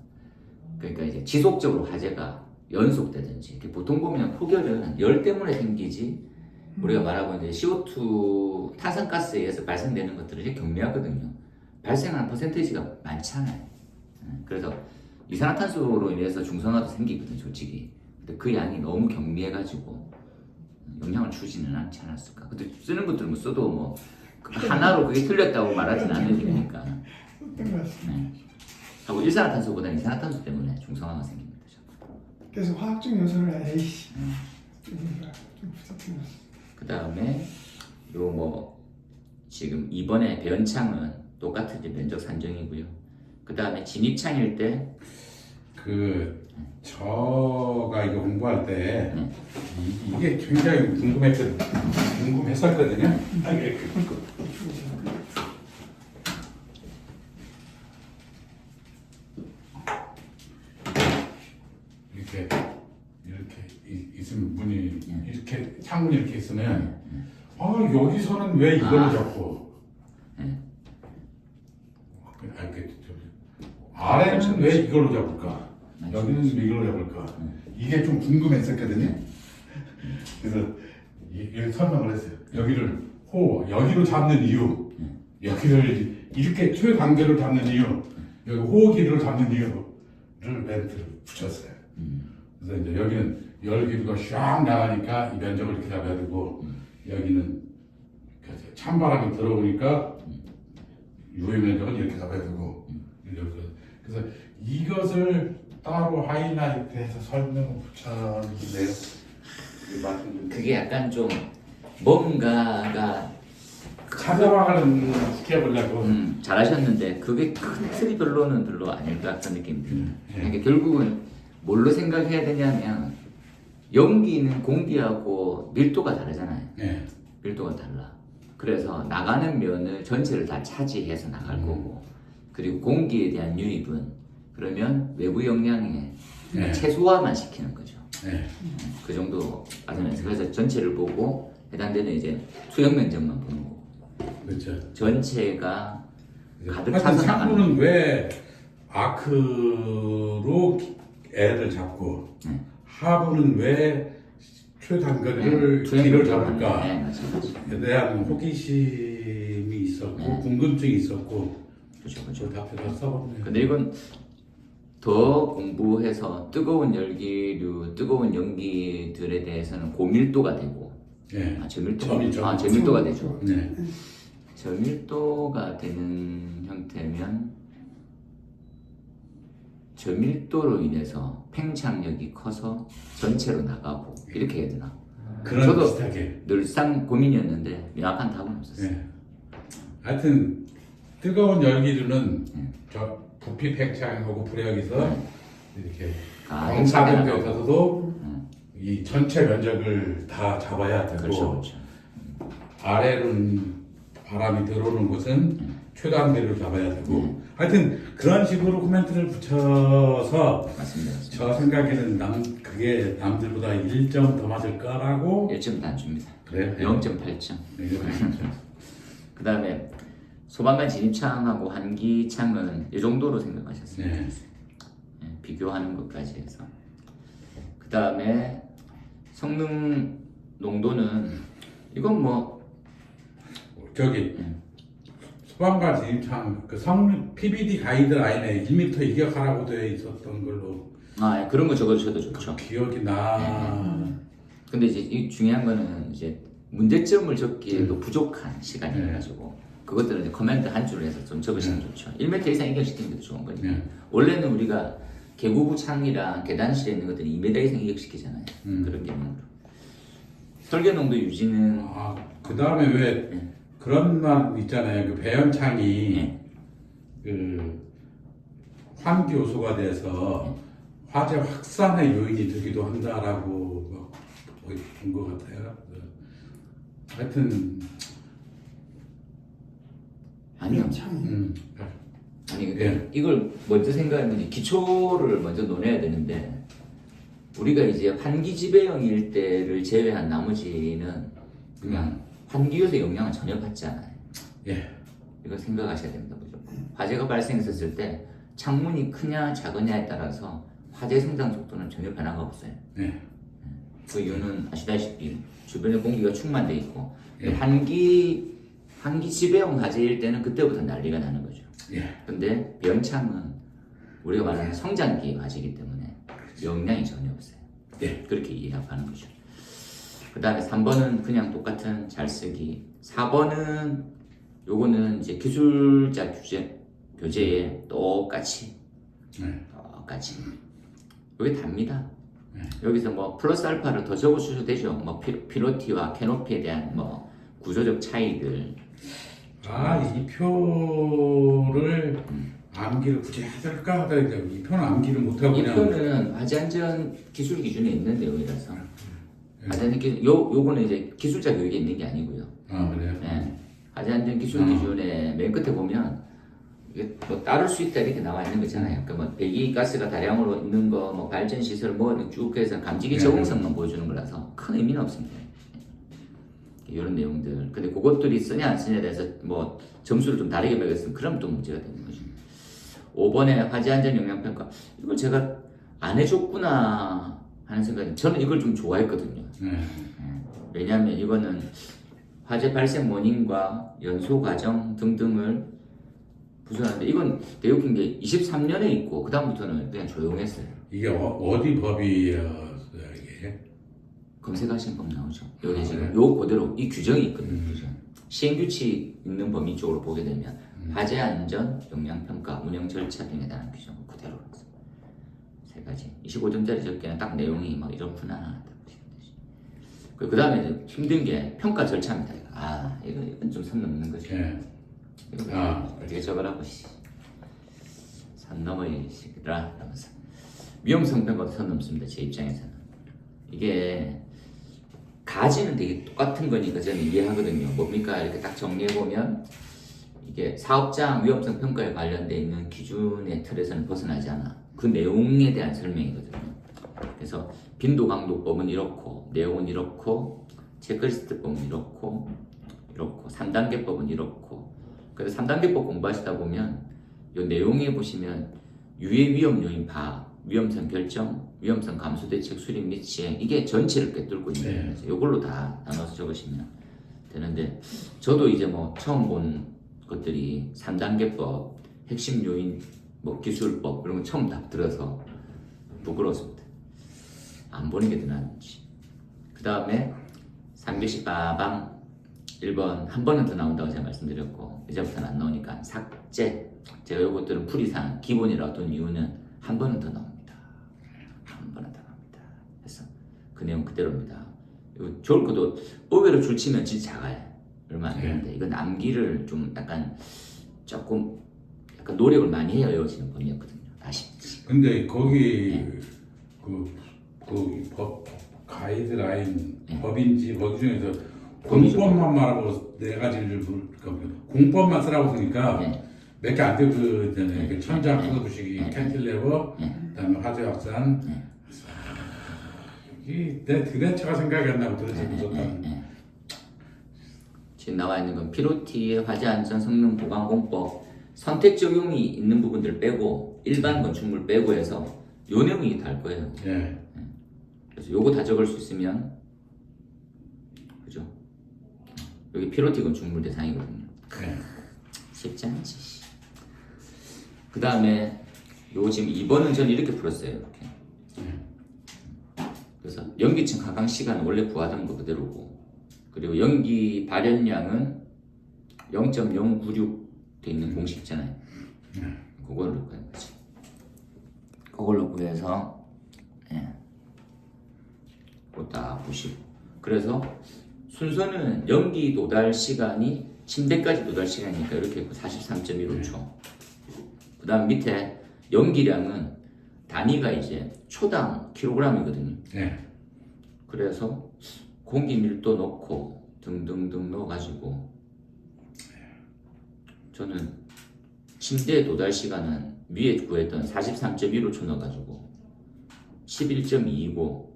그러니까 이제 지속적으로 화재가 연속되든지 이렇게 보통 보면 폭열은 열 때문에 생기지 우리가 말하고 이제 CO2 탄산가스에 의해서 발생되는 것들은 되게 경미하거든요. 발생하는 퍼센테이지가 많지 않아요. 그래서 이산화탄소로 인해서 중성화도 생기거든 솔직히. 근데 그 양이 너무 경미해가지고 영향을 주지는 않지 않았을까. 근데 쓰는 것들은 뭐 써도 뭐 하나로 그게 틀렸다고 말하진 않으니까. 어떤 것 같습니다. 네. 하고 일산화탄소보다는 이산화탄소 때문에 중성화가 생깁니다. 그래서 화학적 요소를 에이씨 좀 부탁드립니다. 그 다음에 요 뭐 지금 이번에 배연창은 똑같은 이제 면적 산정이고요. 그 다음에 진입창일 때 저가 이거 공부할 때 이게 굉장히 궁금했었거든요. 이렇게 있으면 문이 이렇게 창문이 이렇게 있으면 여기서는 왜 이걸로 잡고 아래는 왜 이걸로 잡을까? 여기는 왜 이걸로 잡을까? 이게 좀 궁금했었거든요. 그래서 여기 설명을 했어요. 여기로 잡는 이유, 여기를 이렇게 최단계로 잡는 이유, 여기 호흡 길이로 잡는 이유를 멘트를 붙였어요. 그래서 이제 여기는 열기류가 샥 나가니까 이 면적을 이렇게 잡아야 되고, 여기는 찬바람이 들어오니까 유해 면적은 이렇게 잡아야 되고, 그래서 이것을 따로 하이라이트해서 설명을 붙였는데요. 그게 약간 좀 뭔가가 찾아와가는 시켜보려고. 잘하셨는데 그게 큰 틀이 별로는 별로 아닐 것 같은 느낌이 들어요. 그러니까 결국은 뭘로 생각해야 되냐면 연기는 공기하고 밀도가 다르잖아요. 네. 밀도가 달라. 그래서 나가는 면을 전체를 다 차지해서 나갈 거고, 그리고 공기에 대한 유입은 그러면 외부 영향에 최소화만 시키는 거죠. 그 정도 빠져나서 그래서 전체를 보고 해당되는 이제 투영 면적만 보는 거고. 그렇죠. 전체가 가득 하여튼 차서 나가는 창문은 왜 아크로 애를 잡고 하부는 왜 최단거리를 길을 잡을까? 에 대한 호기심이 있었고 궁금증이 있었고 그렇죠. 답변을 써봤네요. 근데 이건 더 공부해서 뜨거운 열기류, 뜨거운 연기들에 대해서는 고밀도가 되고, 저밀도가 되죠. 네. 저밀도가 되는 형태면 저밀도로 인해서 팽창력이 커서 전체로 나가고 이렇게 해야 되나? 그런 저도 비슷하게. 늘상 고민이었는데 명확한 답은 없었어요. 네. 하여튼 뜨거운 열기류는 저 부피 팽창하고 불에 여기서 이렇게 방사된 데 있어서도 이 전체 면적을 다 잡아야 되고 그렇죠. 아래로는 바람이 들어오는 곳은 최단계를 잡아야 되고 하여튼 그런 식으로 코멘트를 붙여서 맞습니다. 저 생각에는 그게 남들보다 1점 더 맞을 거라고 1점도 안 줍니다. 그래요? 0.8점. 네, 그 다음에 소방관 진입창하고 환기창은 이 정도로 생각하셨습니다. 네. 비교하는 것까지 해서. 그 다음에 성능 농도는 이건 뭐 저기 소방관 진입창 그 성능 PBD 가이드라인에 1m 이격하라고 되어 있었던 걸로 그런 거 적어주셔도 좋죠. 기억이 나. 근데 이제 이 중요한 거는 이제 문제점을 적기에도 부족한 시간이어가지고 그것들은 이제 커맨드 한 줄로 해서 좀 적으시면 좋죠. 1m 이상 이격시키는 게 좋은 거니까. 원래는 우리가 개구부 창이랑 계단실에 있는 것들이 2m 이상 이격시키잖아요. 그런 개념으로. 설계농도 유지는 그 다음에 왜 그런 말 있잖아요. 그 배연창이 그 환기 요소가 돼서 화재 확산의 요인이 되기도 한다라고 본 것 같아요. 하여튼 아니요. 창이. 아니 근데 이걸 먼저 생각하면 기초를 먼저 논해야 되는데 우리가 이제 환기 지배형 일대를 제외한 나머지는 그냥 환기 요소 영향을 전혀 받지 않아요. 예. 이거 생각하셔야 됩니다. 무조건. 화재가 발생했을 때 창문이 크냐 작으냐에 따라서 화재 성장 속도는 전혀 변화가 없어요. 예. 그 이유는 아시다시피 주변에 공기가 충만돼 있고 예. 환기 지배형 화재일 때는 그때부터 난리가 나는 거죠. 예. 근데 변창은 우리가 말하는 성장기 화재이기 때문에 영향이 전혀 없어요. 예. 그렇게 이해하는 거죠. 그 다음에 3번은 그냥 똑같은 잘 쓰기. 4번은 요거는 이제 기술자 교재에 똑같이 여기 답니다. 여기서 뭐 플러스 알파를 더 적어주셔도 되죠. 뭐 피로티와 캐노피에 대한 뭐 구조적 차이들. 이 표를 암기를 굳이 해야 될까 하다가 이 표는 암기를 못하고 이 그냥 표는 화재안전 기술 기준에 있는 내용이라서 화재안전 기준 요거는 이제 기술자 교육에 있는 게 아니고요. 그래요? 네. 화재안전 기술 기준에 맨 끝에 보면 이게 뭐 따를 수 있다 이렇게 나와 있는 거 있잖아요. 그러니까 뭐 배기가스가 다량으로 있는 거, 뭐 발전 시설 뭐 쭉 해서 감지기 적응성만 보여주는 거라서 큰 의미는 없습니다. 이런 내용들. 근데 그것들이 쓰냐 안 쓰냐에 대해서 뭐 점수를 좀 다르게 매겼으면 그럼 또 문제가 되는 거죠. 5번에 화재안전 영향평가. 이걸 제가 안 해줬구나 하는 생각이 저는 이걸 좀 좋아했거든요. 왜냐하면 이거는 화재 발생 원인과 연소 과정 등등을 부수하는데 이건 되게 웃긴 게 23년에 있고 그 다음부터는 그냥 조용했어요. 이게 어디 법이었어요 이게? 검색하신 법 나오죠. 여기 지금 요 그대로 이 규정이 있거든요. 시행규칙 있는 범위 쪽으로 보게 되면 화재 안전, 영향평가, 운영 절차 등에 대한 규정 그대로 세 가지. 25점짜리 적기는 딱 내용이 막 이렇구나. 그 다음에 힘든 게 평가 절차입니다. 이건 좀 선 넘는 거죠. 어떻게 적으라고 선 넘어이시더라 하면서 위험성 평가도 선 넘습니다. 제 입장에서는 이게 가지는 되게 똑같은 거니까 저는 이해하거든요. 뭡니까 이렇게 딱 정리해 보면 이게 사업장 위험성 평가에 관련돼 있는 기준의 틀에서는 벗어나지 않아. 그 내용에 대한 설명이거든요. 그래서 빈도 강도법은 이렇고 내용은 이렇고 체크리스트법은 이렇고 3단계법은 이렇고. 그래서 3단계법 공부하시다 보면 이 내용에 보시면 유해 위험 요인 파악, 위험성 결정, 위험성 감소 대책 수립 및 시행 이게 전체를 꿰뚫고 있는 거죠. 이걸로 다 나눠서 적으시면 되는데 저도 이제 뭐 처음 본 것들이 3단계법, 핵심 요인, 뭐 기술법 이런 거 처음 다 들어서 부끄러웠습니다. 안 보는 게 더 나은지. 그 다음에 3교시 빠방 1번 한 번은 더 나온다고 제가 말씀드렸고 이제부터는 안 나오니까 삭제. 제가 이것들은 풀이상 기본이라고 둔 이유는 한 번은 더 나옵니다. 한 번은 더 나옵니다. 그래서 그 내용 그대로입니다. 이거 좋을 것도 의외로 줄치면 진짜 작아요. 얼마 안 되는데 이건 암기를 좀 약간 노력을 많이 해야 외워지는 범위였거든요. 아쉽지. 근데 거기 법 가이드라인 법인지 거기 중에서 공법만 말하고 네 가지를 공법만 쓰라고 쓰니까 몇 개 안 되거든요. 그 천장 부수기, 캔틸레버, 그다음에 화재 확산. 내 드레처가 생각이 안 나고 도대체 무섭다는. 지금 나와 있는 건 피로티의 화재 안전 성능 보강 공법 선택 적용이 있는 부분들 빼고 일반 건축물 빼고 해서 요 내용이 다 할 거예요. 그래서 요거 다 적을 수 있으면 그죠? 여기 피로티 건축물 대상이거든요. 쉽지 않지. 그 다음에 요거 지금 2번은 저는 이렇게 풀었어요. 이렇게. 그래서 연기층 하강 시간은 원래 부하던 거 그대로고 그리고 연기 발연량은 0.096 돼 있는 공식 있잖아요. 그걸 넣을 거예요. 그걸 넣고 그래서 예, 그거 딱 보시고 그래서 순서는 연기 도달 시간이 침대까지 도달 시간이니까 이렇게 43.15초. 그 다음 밑에 연기량은 단위가 이제 초당 킬로그램이거든요. 네. 그래서 공기 밀도 넣고 등등등 넣어가지고 저는 침대 도달 시간은 위에 구했던 43.15초 넣어가지고 11.2이고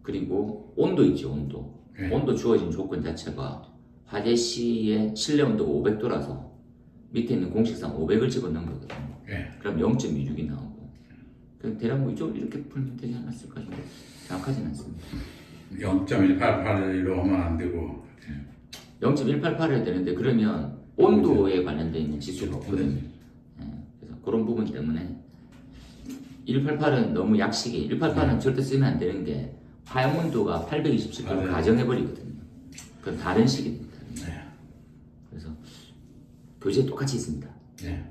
그리고 온도 있지 온도. 네. 온도 주어진 조건 자체가 화재시의 실내 온도가 500도라서 밑에 있는 공식상 500을 집어넣은 거거든요. 네. 그럼 0.26이 나오고 그럼 대략 뭐 이쪽 이렇게 풀면 되지 않았을까 싶은데 정확하진 않습니다. 0.188로 하면 안 되고 0.188 해야 되는데 그러면 온도에 관련된 있는 지수가 없거든요. 예, 그래서 그런 부분 때문에 188은 너무 약식이 188은 절대 쓰면 안 되는 게 화염 온도가 827도 맞아요. 가정해버리거든요. 그건 다른 식이 됩니다. 네. 그래서 교재 똑같이 있습니다. 네.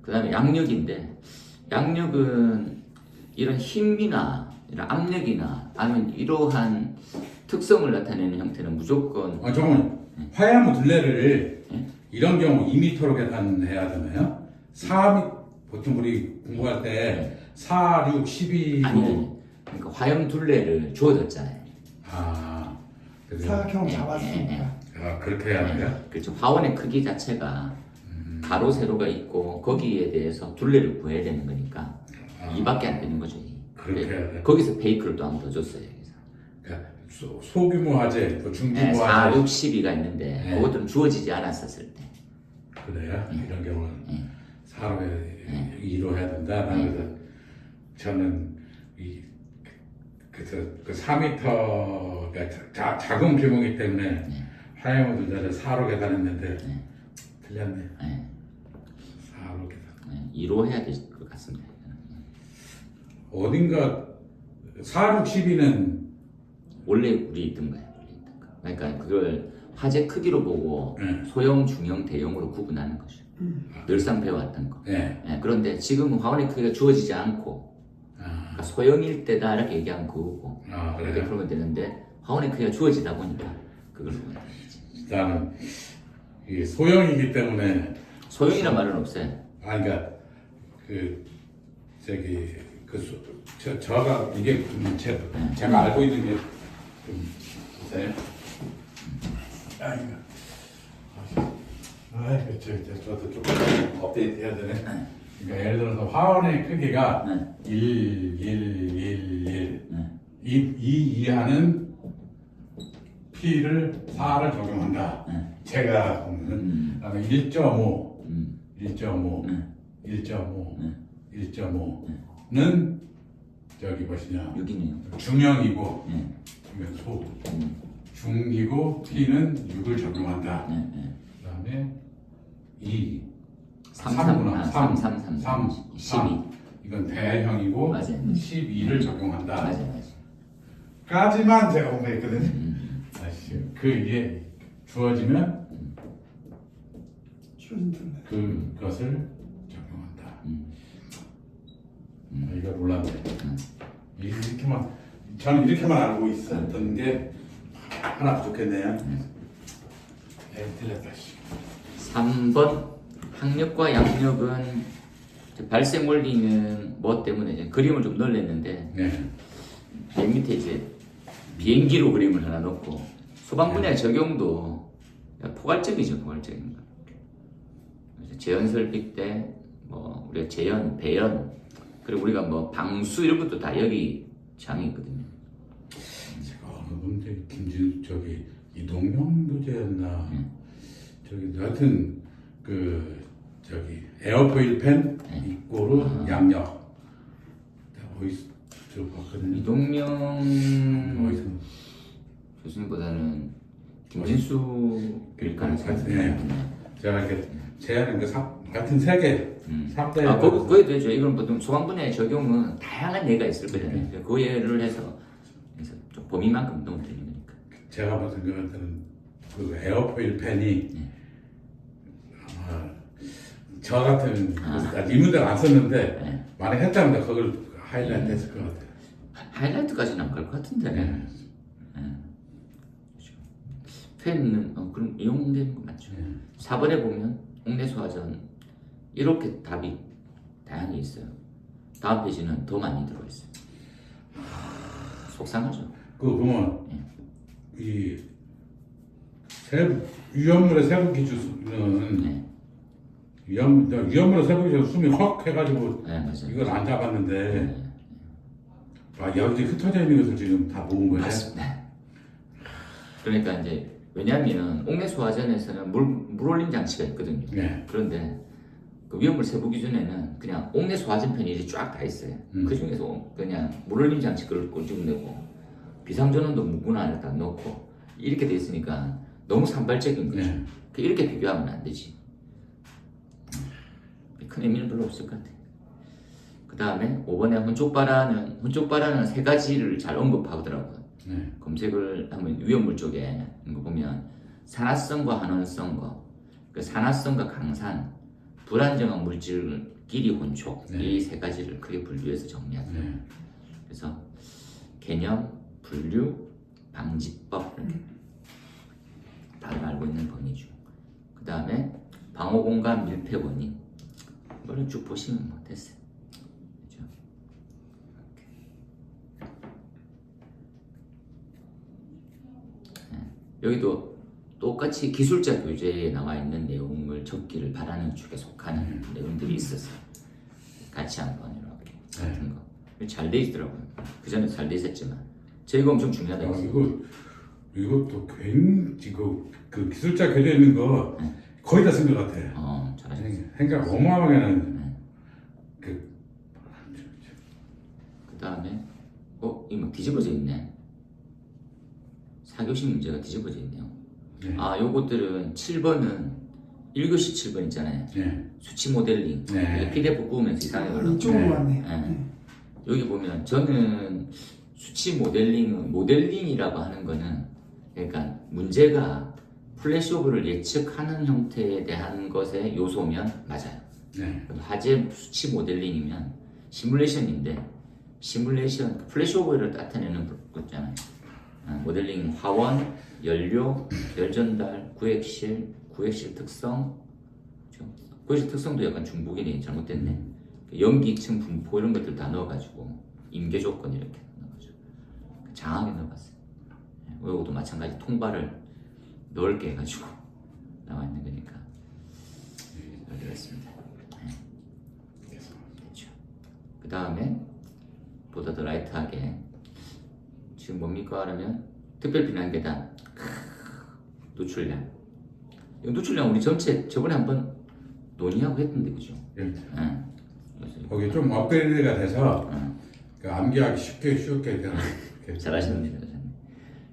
그 다음에 양력인데 양력은 이런 힘이나 이런 압력이나 아니면 이러한 특성을 나타내는 형태는 무조건 잠깐만. 화염 둘레를 네. 이런 경우 2m로 계산해야 되나요? 4m 보통 우리 공부할 때 4, 6, 12로 아니 그러니까 화염 둘레를 주어졌잖아요. 아, 그래서 사각형 잡았으니까. 그렇게 해야 돼요? 그렇죠. 화원의 크기 자체가 가로 세로가 있고 거기에 대해서 둘레를 구해야 되는 거니까 이밖에 안 되는 거죠. 그렇게 해야 돼. 거기서 페이크를 또 한 번 더 줬어요. 여기서. 그러니까 소규모 화재, 또 중규모 네, 4, 화재 6, 12가 있는데 네. 그것들은 주어지지 않았었을 때. 그래요? 이런 경우는 네. 4로 2로 해야 된다. 그래서 저는 그래서 그 4m가 작은 규모이기 때문에 화염을 둘레를 4로 계산했는데 틀렸네. 네. 4로 계산. 네, 2로 해야 될 것 같습니다. 어딘가 4, 6, 12는 원래 우리 있던 거예요. 원래 있던 거. 그러니까 그걸 화재 크기로 보고 네. 소형, 중형, 대형으로 구분하는 거죠. 늘상 배워왔던 거. 네. 네, 그런데 지금은 화원의 크기가 주어지지 않고 그러니까 소형일 때다 이렇게 얘기하면 그거고 이렇게 그래요? 풀면 되는데 화원의 크기가 주어지다 보니까 그걸 보면 나는 이 소형이기 때문에 소형이란 말은 없어요. 그러니까 저가 이게 제가 알고 있는 게 좀 있어요. 저도 좀 업데이트 해야 되네. 그러니까 예를 들어서 화원의 크기가 1, 1, 1, 1. 이 이하는 P를 4를 적용한다. 제가 보면 그다음에 1.5, 1.5, 1.5는 저기 뭐시냐 6이네요. 중형이고 이건 소 중이고 P는 6을 적용한다. 그다음에 2 3, 3 12. 이건 대형이고 맞아요. 12를 적용한다. 맞아요. 까지만 제가 공부했거든요. 그 이게 주어지면 그것을 적용한다. 이거 몰랐네. 이렇게만 저는 이렇게만 알고 있었던 게 하나 부족했네요. 틀렸다. 3번 학력과 양력은 발생 원리는 뭐 때문에 이제 그림을 좀 넣었는데 네. 맨 밑에 이제 비행기로 그림을 하나 넣고 소방 분야의 적용도 포괄적이죠. 포괄적인 거. 그래서 재현 설비 때 뭐 우리가 재현, 배연 그리고 우리가 뭐 방수 이런 것도 다 여기 장이 있거든요. 제가 어느 문제 김진 저기 이동명 교재였나 저기 하여튼 저기 에어포일 펜 입고로 양력 어디서 들어봤거든요. 이동명 어디서 교수님보다는 김진수 교육관에서 네. 제가 이렇게 제안한 그 같은 세 개, 3대. 그게 되죠. 이건 보통 소방 분야의 적용은 다양한 예가 있을 거잖아요. 그 예를 해서 좀 범위만큼 너무 들리는 거니까. 제가 봤을 때는 그 에어포일 펜이 저 같은 리무대를 안 썼는데 네. 만약 했다면 그걸 하이라이트 했을 것 같아요. 하이라이트까지는 안 갈 것 같은데. 네. 팬은 그럼 이용되는 거 맞죠? 네. 4번에 보면 옥내소화전 이렇게 답이 다양하게 있어요. 다음 페이지는 더 많이 들어있어요. 속상하죠. 그거 보면 이 위험물의 세부 기준은 네, 위험물의 세부 기준 숨이 헉 해가지고 네 맞아요. 이걸 안 잡았는데 네, 여기 흩어져 있는 것을 지금 다 모은 거예요. 맞습니다. 그러니까 이제 왜냐하면 옥내소화전에서는 물 올림 장치가 있거든요. 네. 그런데 그 위험물 세부 기준에는 그냥 옥내소화전 편이 쫙 다 있어요. 그 중에서 그냥 물 올림 장치 그걸 꽂으내고 비상전원도 무분 안에다 넣고 이렇게 돼 있으니까 너무 산발적인 거죠. 네. 이렇게 비교하면 안 되지. 큰 의미는 별로 없을 것 같아요. 그 다음에 5번에 혼쪽바라는 세 가지를 잘 언급하더라고요. 네. 검색을 하면 위험물 쪽에 이거 보면 산화성과 환원성과 그 산화성과 강산, 불안정한 물질끼리 혼촉 네. 이 세 가지를 크게 분류해서 정리하죠. 네. 그래서 개념, 분류, 방지법 다들 알고 있는 범위죠. 그 다음에 방호공간 밀폐 원인 이거를 쭉 보시면 뭐 됐어요. 그렇죠? 네. 여기도 똑같이 기술자 교재에 나와 있는 내용을 적기를 바라는 축에 속하는 내용들이 있었어요. 같이 한번 이렇게 같은 거 잘 돼 있더라고요. 그 전에 잘 돼 있었지만 저희가 엄청 중요하다고 했어요. 이것도 굉장히 그 기술자 교재에 있는 거 거의 다 쓴 것 같아요. 잘하셨어요. 생각 어마어마하게는 그 다음에 이거 막 뒤집어져 있네. 4교시 문제가 뒤집어져 있네요. 네. 요것들은 7번은 1교시 7번 있잖아요. 네. 수치 모델링. 네. 이게 PDF 구우면서 이상하게 올라오고. 이쪽으로 왔네. 네. 여기 보면 저는 수치 모델링이라고 하는 거는 그러니까 문제가 플래시오버를 예측하는 형태에 대한 것의 요소면 맞아요. 네. 화재 수치 모델링이면 시뮬레이션인데 시뮬레이션 플래시오버를 나타내는 거 있잖아요. 모델링 화원, 연료, 열전달, 구획실 특성, 구획실 특성도 약간 중복이네. 잘못됐네. 연기층 분포 이런 것들 다 넣어가지고 임계 조건 이렇게 넣어가지고 장하게 넣어봤어요. 이것도 마찬가지 통발을 넓게 해가지고 나와 있는 거니까 여기 있습니다. 됐죠. 그 다음에 보다 더 라이트하게 지금 뭡니까 하면 특별 비난 계단 노출량. 이 노출량 우리 전체 저번에 한번 논의하고 했던데 그죠? 네. 응. 거기 좀 업그레이드가 돼서 그 암기하기 쉽게 잘하시는데.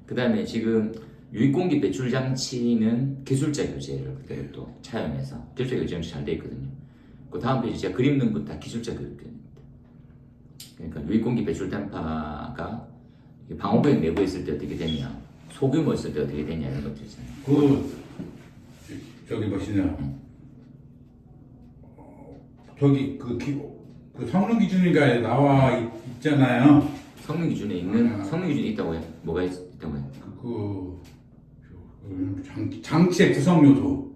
그 다음에 지금 유입공기 배출 장치는 기술자 교재를 그때 또 차용해서 기술자 교재는 잘 돼 있거든요. 그 다음 페이지 제가 그림 넣은 건 다 기술자 교재입니다. 그러니까 유입공기 배출 단파가 방호벽 내부에 있을 때 어떻게 되냐, 소규모 있을 때 어떻게 되냐 이런 것들 있잖아요. 저기 뭐시냐 저기 그 성능 기준인가에 나와 있잖아요. 성능 기준에 있는 성능 기준이 있다고 해요. 뭐가 있다고 해요? 장치의 구성 요소.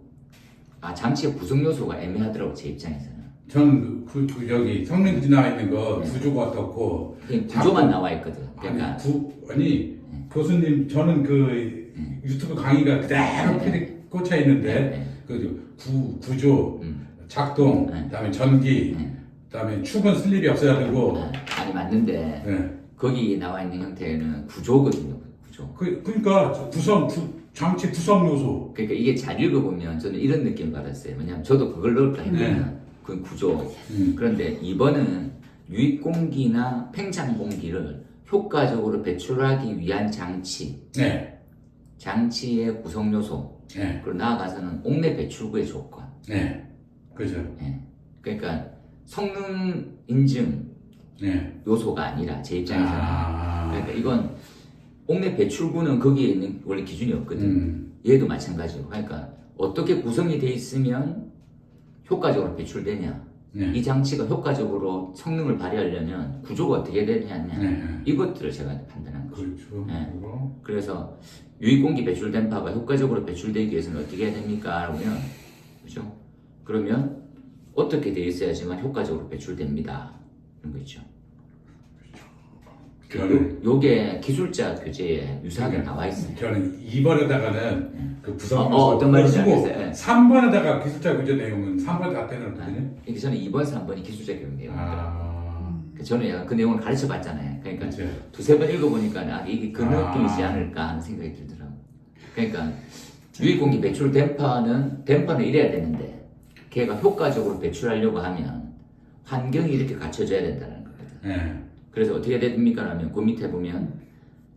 장치의 구성 요소가 애매하더라고 제 입장에서는. 저는 저기 성능 기준 나와 있는 거 구조가 어떻고 구조만 나와 있거든. 그러니까 교수님 저는 그 유튜브 강의가 그대로 꽂혀 있는데 그 구조, 작동, 그다음에 전기, 그다음에 축은 슬립이 없어야 되고. 아니 맞는데 거기 나와 있는 형태는 구조거든요. 구조. 그러니까 장치 구성 요소. 그러니까 이게 잘 읽어보면 저는 이런 느낌을 받았어요. 왜냐하면 저도 그걸 넣을까 했거든요. 그 구조. 그런데 2번은 유입 공기나 팽창 공기를 효과적으로 배출하기 위한 장치. 네. 장치의 구성 요소. 네. 그리고 나아가서는 옥내 배출구의 조건. 네. 그죠. 그러니까 성능 인증 요소가 아니라 제 입장에서는 그러니까 이건 옥내 배출구는 거기에 있는 원래 기준이 없거든. 얘도 마찬가지고 그러니까 어떻게 구성이 돼 있으면 효과적으로 배출되냐, 네. 이 장치가 효과적으로 성능을 발휘하려면 구조가 어떻게 되느냐, 네. 이것들을 제가 판단한 거죠. 그렇죠. 네. 그리고 그래서 유익공기 배출電波가 효과적으로 배출되기 위해서는 어떻게 해야 됩니까? 그러면 그죠? 그러면 어떻게 돼 있어야지만 효과적으로 배출됩니다. 이런 거 있죠. 요게 기술자 교재에 유사하게 나와 있어요. 저는 2번에다가는 그 구성을 어떤 말인지 쓰고 알겠어요. 예. 3번에다가 기술자 교재 내용은 3번에 다 떼놨거든요. 이게 저는 2번, 3번이 기술자 교육 내용이더라고요. 아, 저는 약간 그 내용을 가르쳐 봤잖아요. 그러니까 그렇죠. 두세 번 읽어보니까 이게 그 아. 느낌이지 않을까 하는 생각이 들더라고요. 그러니까 유익공기 배출電波는 이래야 되는데 걔가 효과적으로 배출하려고 하면 환경이 이렇게 갖춰져야 된다는 거거든. 네. 그래서 어떻게 됩니까? 하면 그 밑에 보면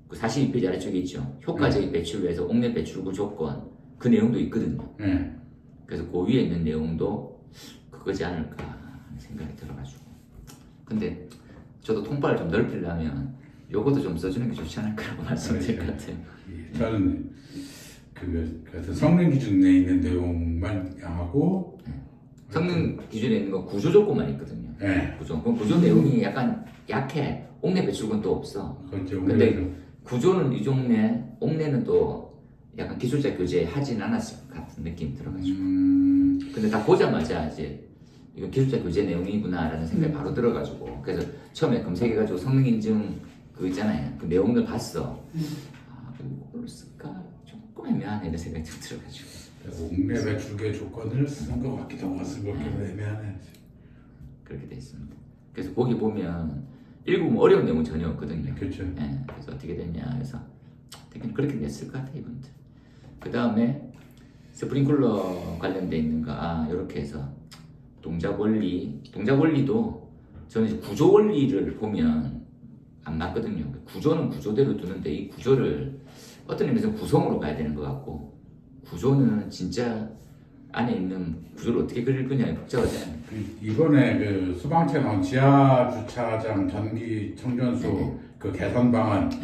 그 42페이지 아래쪽에 있죠. 효과적인 배출을 위해서 옥내 배출구 조건 그 내용도 있거든요. 네. 그래서 그 위에 있는 내용도 그거지 않을까 하는 생각이 들어가지고. 근데 저도 통발을 좀 넓히려면 요것도 좀 써주는 게 좋지 않을까라고 말씀드릴 것 같아요. 저는 그 성능 기준에 있는 내용만 하고 성능 기준에 있는 거 구조 조건만 있거든요. 네. 구조. 그럼 구조 내용이 약간 약해. 옥내 배출구는 또 없어. 그렇죠. 근데 구조는 이종내, 옥내는 또 약간 기술자 교재에 하진 않았을 것 같은 느낌이 들어가지고. 근데 다 보자마자 이제 이거 기술자 교재 내용이구나라는 생각이 바로 들어가지고. 그래서 처음에 검색해가지고 성능 인증 그거 있잖아요. 그 내용을 봤어. 아, 이걸로 쓸까? 조금 애매하네 이런 생각이 좀 들어가지고. 옥내 배출계 조건을 쓴 것 같기도 하고 쓴 것 같기도 애매하네. 그렇게 돼 있습니다. 그래서 거기 보면 읽으면 어려운 내용은 전혀 없거든요. 그렇죠. 예, 그래서 어떻게 됐냐 해서 되게 그렇게 냈을 것 같아요 이분들. 그 다음에 스프링클러 관련돼 있는 거 이렇게 해서 동작 원리도 저는 이제 구조 원리를 보면 안 맞거든요. 구조는 구조대로 두는데 이 구조를 어떤 의미에서 구성으로 봐야 되는 것 같고 구조는 진짜 안에 있는 구조를 어떻게 그릴 거냐 복잡하잖아요. 이번에 그 수방체 나온 지하 주차장 전기 청전소 네네. 그 개선 방안, 네.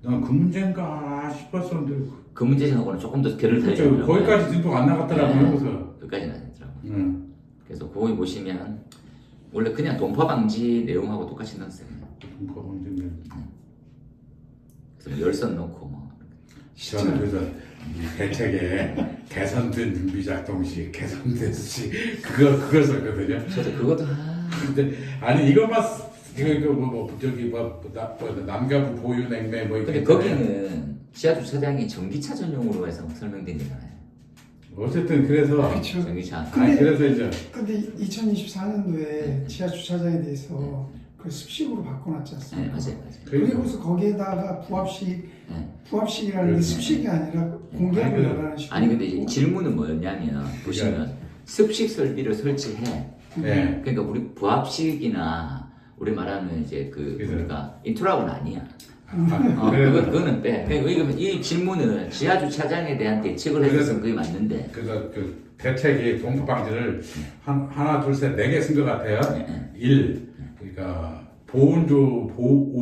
난 그 문제인가 싶었었는데 그 문제하고는 조금 더 결을 그렇죠. 달리더라고요. 거기까지 진도가 안 나갔더라고요. 네. 그래서 끝까지는 안 했더라고요. 그래서 거기 보시면 원래 그냥 동파 방지 내용하고 똑같이 넣었어요. 동파 방지는 그래서 열선 넣고 뭐. 저는 그래서 이 대책에 개선된 준비 작동시 개선된 시 그걸 썼거든요. 저도 그것도 근데 아니 이것만 이거 저기 남가부 보유 냉매 뭐 근데 이렇게 거기는 지하 주차장이 전기차 전용으로 해서 설명된 거잖아요. 어쨌든 그래서 그렇죠. 전기차. 근데- 그래서 이제 근데 2024년도에 지하 주차장에 대해서 그 습식으로 바꿔놨지 네, 않습니까? 맞아요. 그리고서 거기에다가 부합식이라는 게 그렇죠. 습식이 아니라 공개하고 아니, 나가는 식으로. 아니 근데 이제 질문은 뭐였냐면 보시면 습식 설비를 설치해. 네. 그러니까 우리 부합식이나 우리 말하는 이제 그 그죠. 우리가 인트라곤 아니야. 그래서 그거는 빼. 그러니까 이 질문은 지하 주차장에 대한 대책을 해서 그게 맞는데. 그래서 그 대책이 동파 방지를 하나 둘 셋 네 개 쓴 것 같아요. 1 그러니까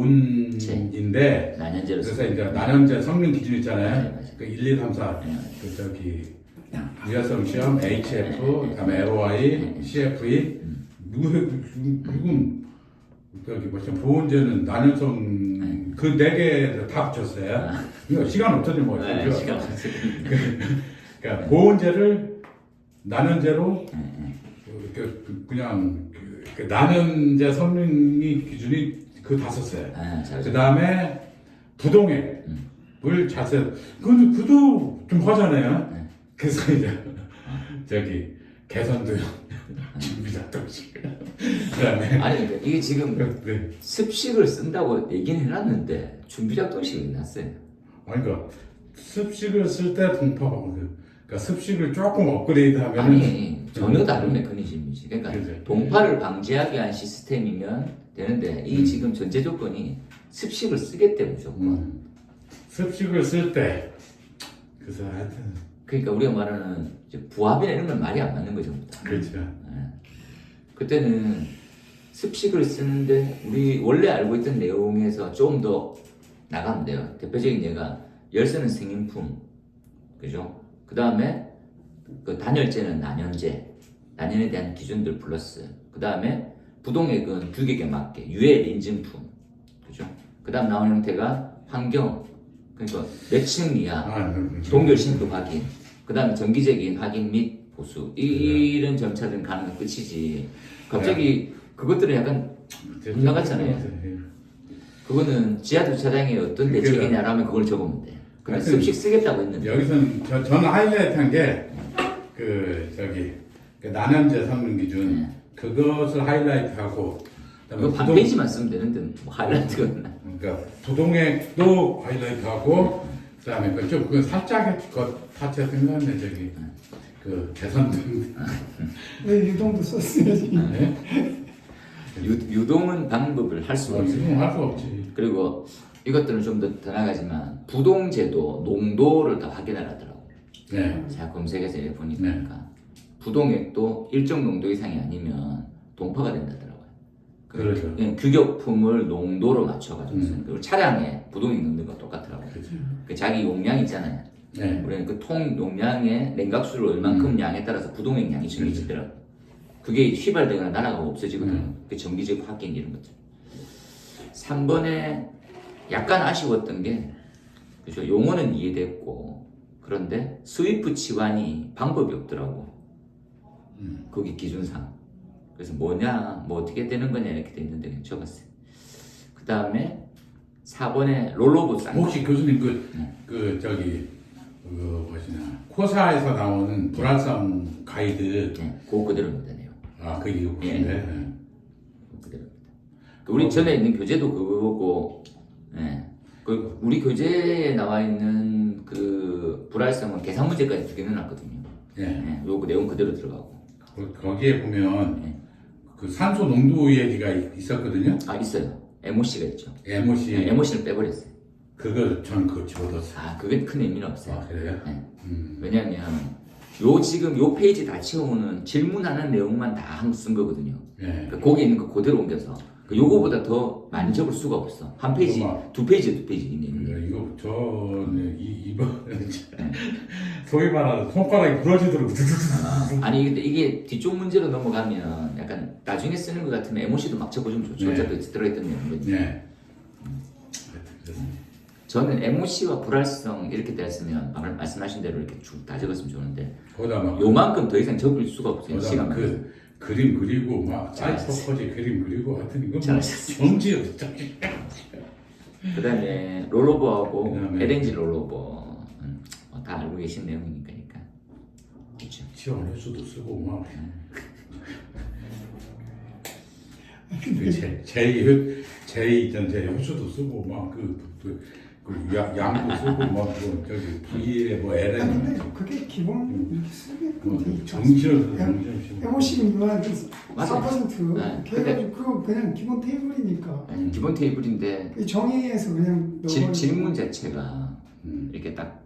보온인데 난연제로 그래서 이제 난연제 성능 기준 있잖아요. 맞아요. 그 1, 2, 3, 4 네. 그 저기 유해성 시험 HF 그다음에 LOI CFE 누군 저기 뭐지 보온제는 난연성 그 네 개 다 붙였어요. 이거 시간 없더니 뭐 네, 시간 없어요. 그러니까 보온제를 난연제로 그냥 그 난연제 성능이 기준이 그 다 썼어요. 그 다음에 부동액을 자세 그도 좀 하잖아요. 그래서 이제 저기 개선도 준비 작동식 그다음에 아니 그러니까 이게 지금 네. 습식을 쓴다고 얘기는 해놨는데 준비작동식이 났어요. 그러니까 습식을 쓸 때 동파하고 그러니까 습식을 조금 업그레이드하면 아니 전혀 다른 메커니즘이지. 그러니까 그죠. 동파를 방지하기 위한 시스템이면 되는데 이 지금 전제 조건이 습식을 쓰겠대 무조건. 습식을 쓸 때 그래서 하여튼 그러니까 우리가 말하는 이제 부합이나 이런 건 말이 안 맞는 거죠. 그렇죠. 그때는 습식을 쓰는데 우리 원래 알고 있던 내용에서 좀 더 나가면 돼요. 대표적인 예가 열쇠는 생인품, 그죠? 그 다음에 그 단열재는 난연재, 단연에 대한 기준들 플러스 그 다음에 부동액은 규격에 맞게 유해 인증품, 그죠? 그 다음 나오는 형태가 환경, 그러니까 몇 층 이하, 동결 신도 확인, 그 다음에 정기적인 확인 및 보수 이런 절차들은 가는 건 끝이지. 갑자기 그것들은 약간 나갔잖아요. 그거는 지하주차장에 어떤 대책이냐라면 그걸 적으면 돼. 그냥 습식 쓰겠다고 했는데. 여기서는 저는 하이라이트한 게 그 난연제 성능 기준 그것을 하이라이트하고 그다음에 이거 반 페이지만 쓰면 되는데 뭐 하이라이트가. 그러니까 부동액도 하이라이트하고 그다음에 그건 살짝 그 타치가 생각나네 저기 그 개선등 왜 유동도 썼어야지. 네? 유동은 방법을 할 수가 없어요. 지금 할 수 없지. 그리고 이것들은 좀 더 나가지만 부동제도 농도를 다 확인을 하더라고. 네. 제가 검색해서 이렇게 보니까 부동액도 일정 농도 이상이 아니면 동파가 된다더라고요. 그렇죠. 규격품을 농도로 맞춰가지고 그리고 차량에 부동액 넣는 거 똑같더라고요. 그 자기 용량 있잖아요. 네. 우리는 그 통 용량의 냉각수를 얼만큼 양에 따라서 부동액 양이 정해지더라고요. 그게 휘발되거나 날아가고 없어지거든요. 그 정기적 확인 이런 것들. 3번에 약간 아쉬웠던 게 그죠? 용어는 이해됐고 그런데 스위프 치환이 방법이 없더라고. 거기 기준상. 그래서 뭐냐, 뭐 어떻게 되는 거냐 이렇게 돼 있는데 그냥 적었어요. 그 다음에 4번에 롤러보 쌍. 혹시 교수님 뭐시냐 코사에서 나오는 불활성 가이드 그거 그대로입니다. 내용. 그게 혹시네. 그대로입니다. 우리 전에 있는 교재도 그거고, 우리 교재에 나와 있는 그 불활성은 계산 문제까지 두 개 넣어놨거든요. 요거 내용 그대로 들어가고. 거기에 보면 그 산소 농도 얘기가 있었거든요. 있어요. MOC가 있죠. MOC. MOC를 빼버렸어요. 그걸 전 그거 집어넣었어요. 그게 큰 의미는 없어요. 그래요? 왜냐면 지금 요 페이지 다 채우는 질문하는 내용만 다 쓴 거거든요. 그러니까 거기 있는 거 그대로 옮겨서 요거보다 더 많이 적을 수가 없어. 한 페이지, 두 페이지 있네. 이거 저는 이번 소위 말하는 손가락이 부러지도록 아니 근데 이게 뒤쪽 문제로 넘어가면 약간 나중에 쓰는 것 같으면 MOC도 막 적어주면 좋죠. 어차피 들어있던 내용이거든요. 저는 MOC와 불활성 이렇게 되었으면 말씀하신 대로 이렇게 쭉 다 적었으면 좋은데 요만큼 더 이상 적을 수가 없어요. 시간 그림 그리고 막 사이퍼커지 그림 그리고 하여튼 이거 정지였어. 그 다음에 롤러버하고 LNG 롤러버 다 알고 계신 내용이니까 그렇죠. 지원 회수도 쓰고 막 제이 회수도 쓰고 막 양도 쓰고 막 저기 V에 뭐 LN 근데 그게 기본 이렇게 쓰게끔 돼 있죠. 정시를 MOC만 4% 네. 이렇게 해가지고 그거 그냥 기본 테이블이니까. 기본 테이블인데 그 정의에서 그냥 질문 자체가 이렇게 딱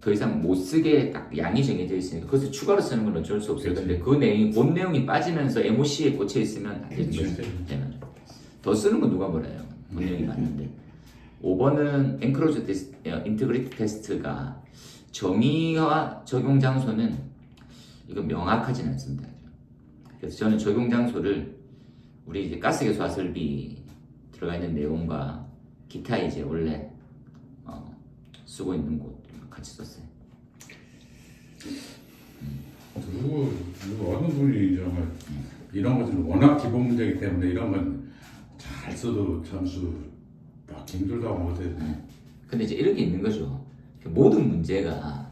더 이상 못 쓰게 딱 양이 정해져 있으니까 그것을 추가로 쓰는 건 어쩔 수 없어요. 근데 그 내용이 본 내용이 빠지면서 MOC에 꽂혀 있으면 안 되는 거죠. 더 쓰는 건 누가 몰라요. 본 내용이 맞는데. 5번은 엔크로즈 인티그리티 테스트가 정의와 적용 장소는 이거 명확하지는 않습니다. 그래서 저는 적용 장소를 우리 이제 가스개수화 설비 들어가 있는 내용과 기타 이제 원래 쓰고 있는 곳 같이 썼어요. 누구 어느 분이 정말 이런 것은 워낙 기본 문제이기 때문에 이런 건 잘 써도 점수 막 힘들다고 못해. 근데 이제 이런 게 있는 거죠. 모든 문제가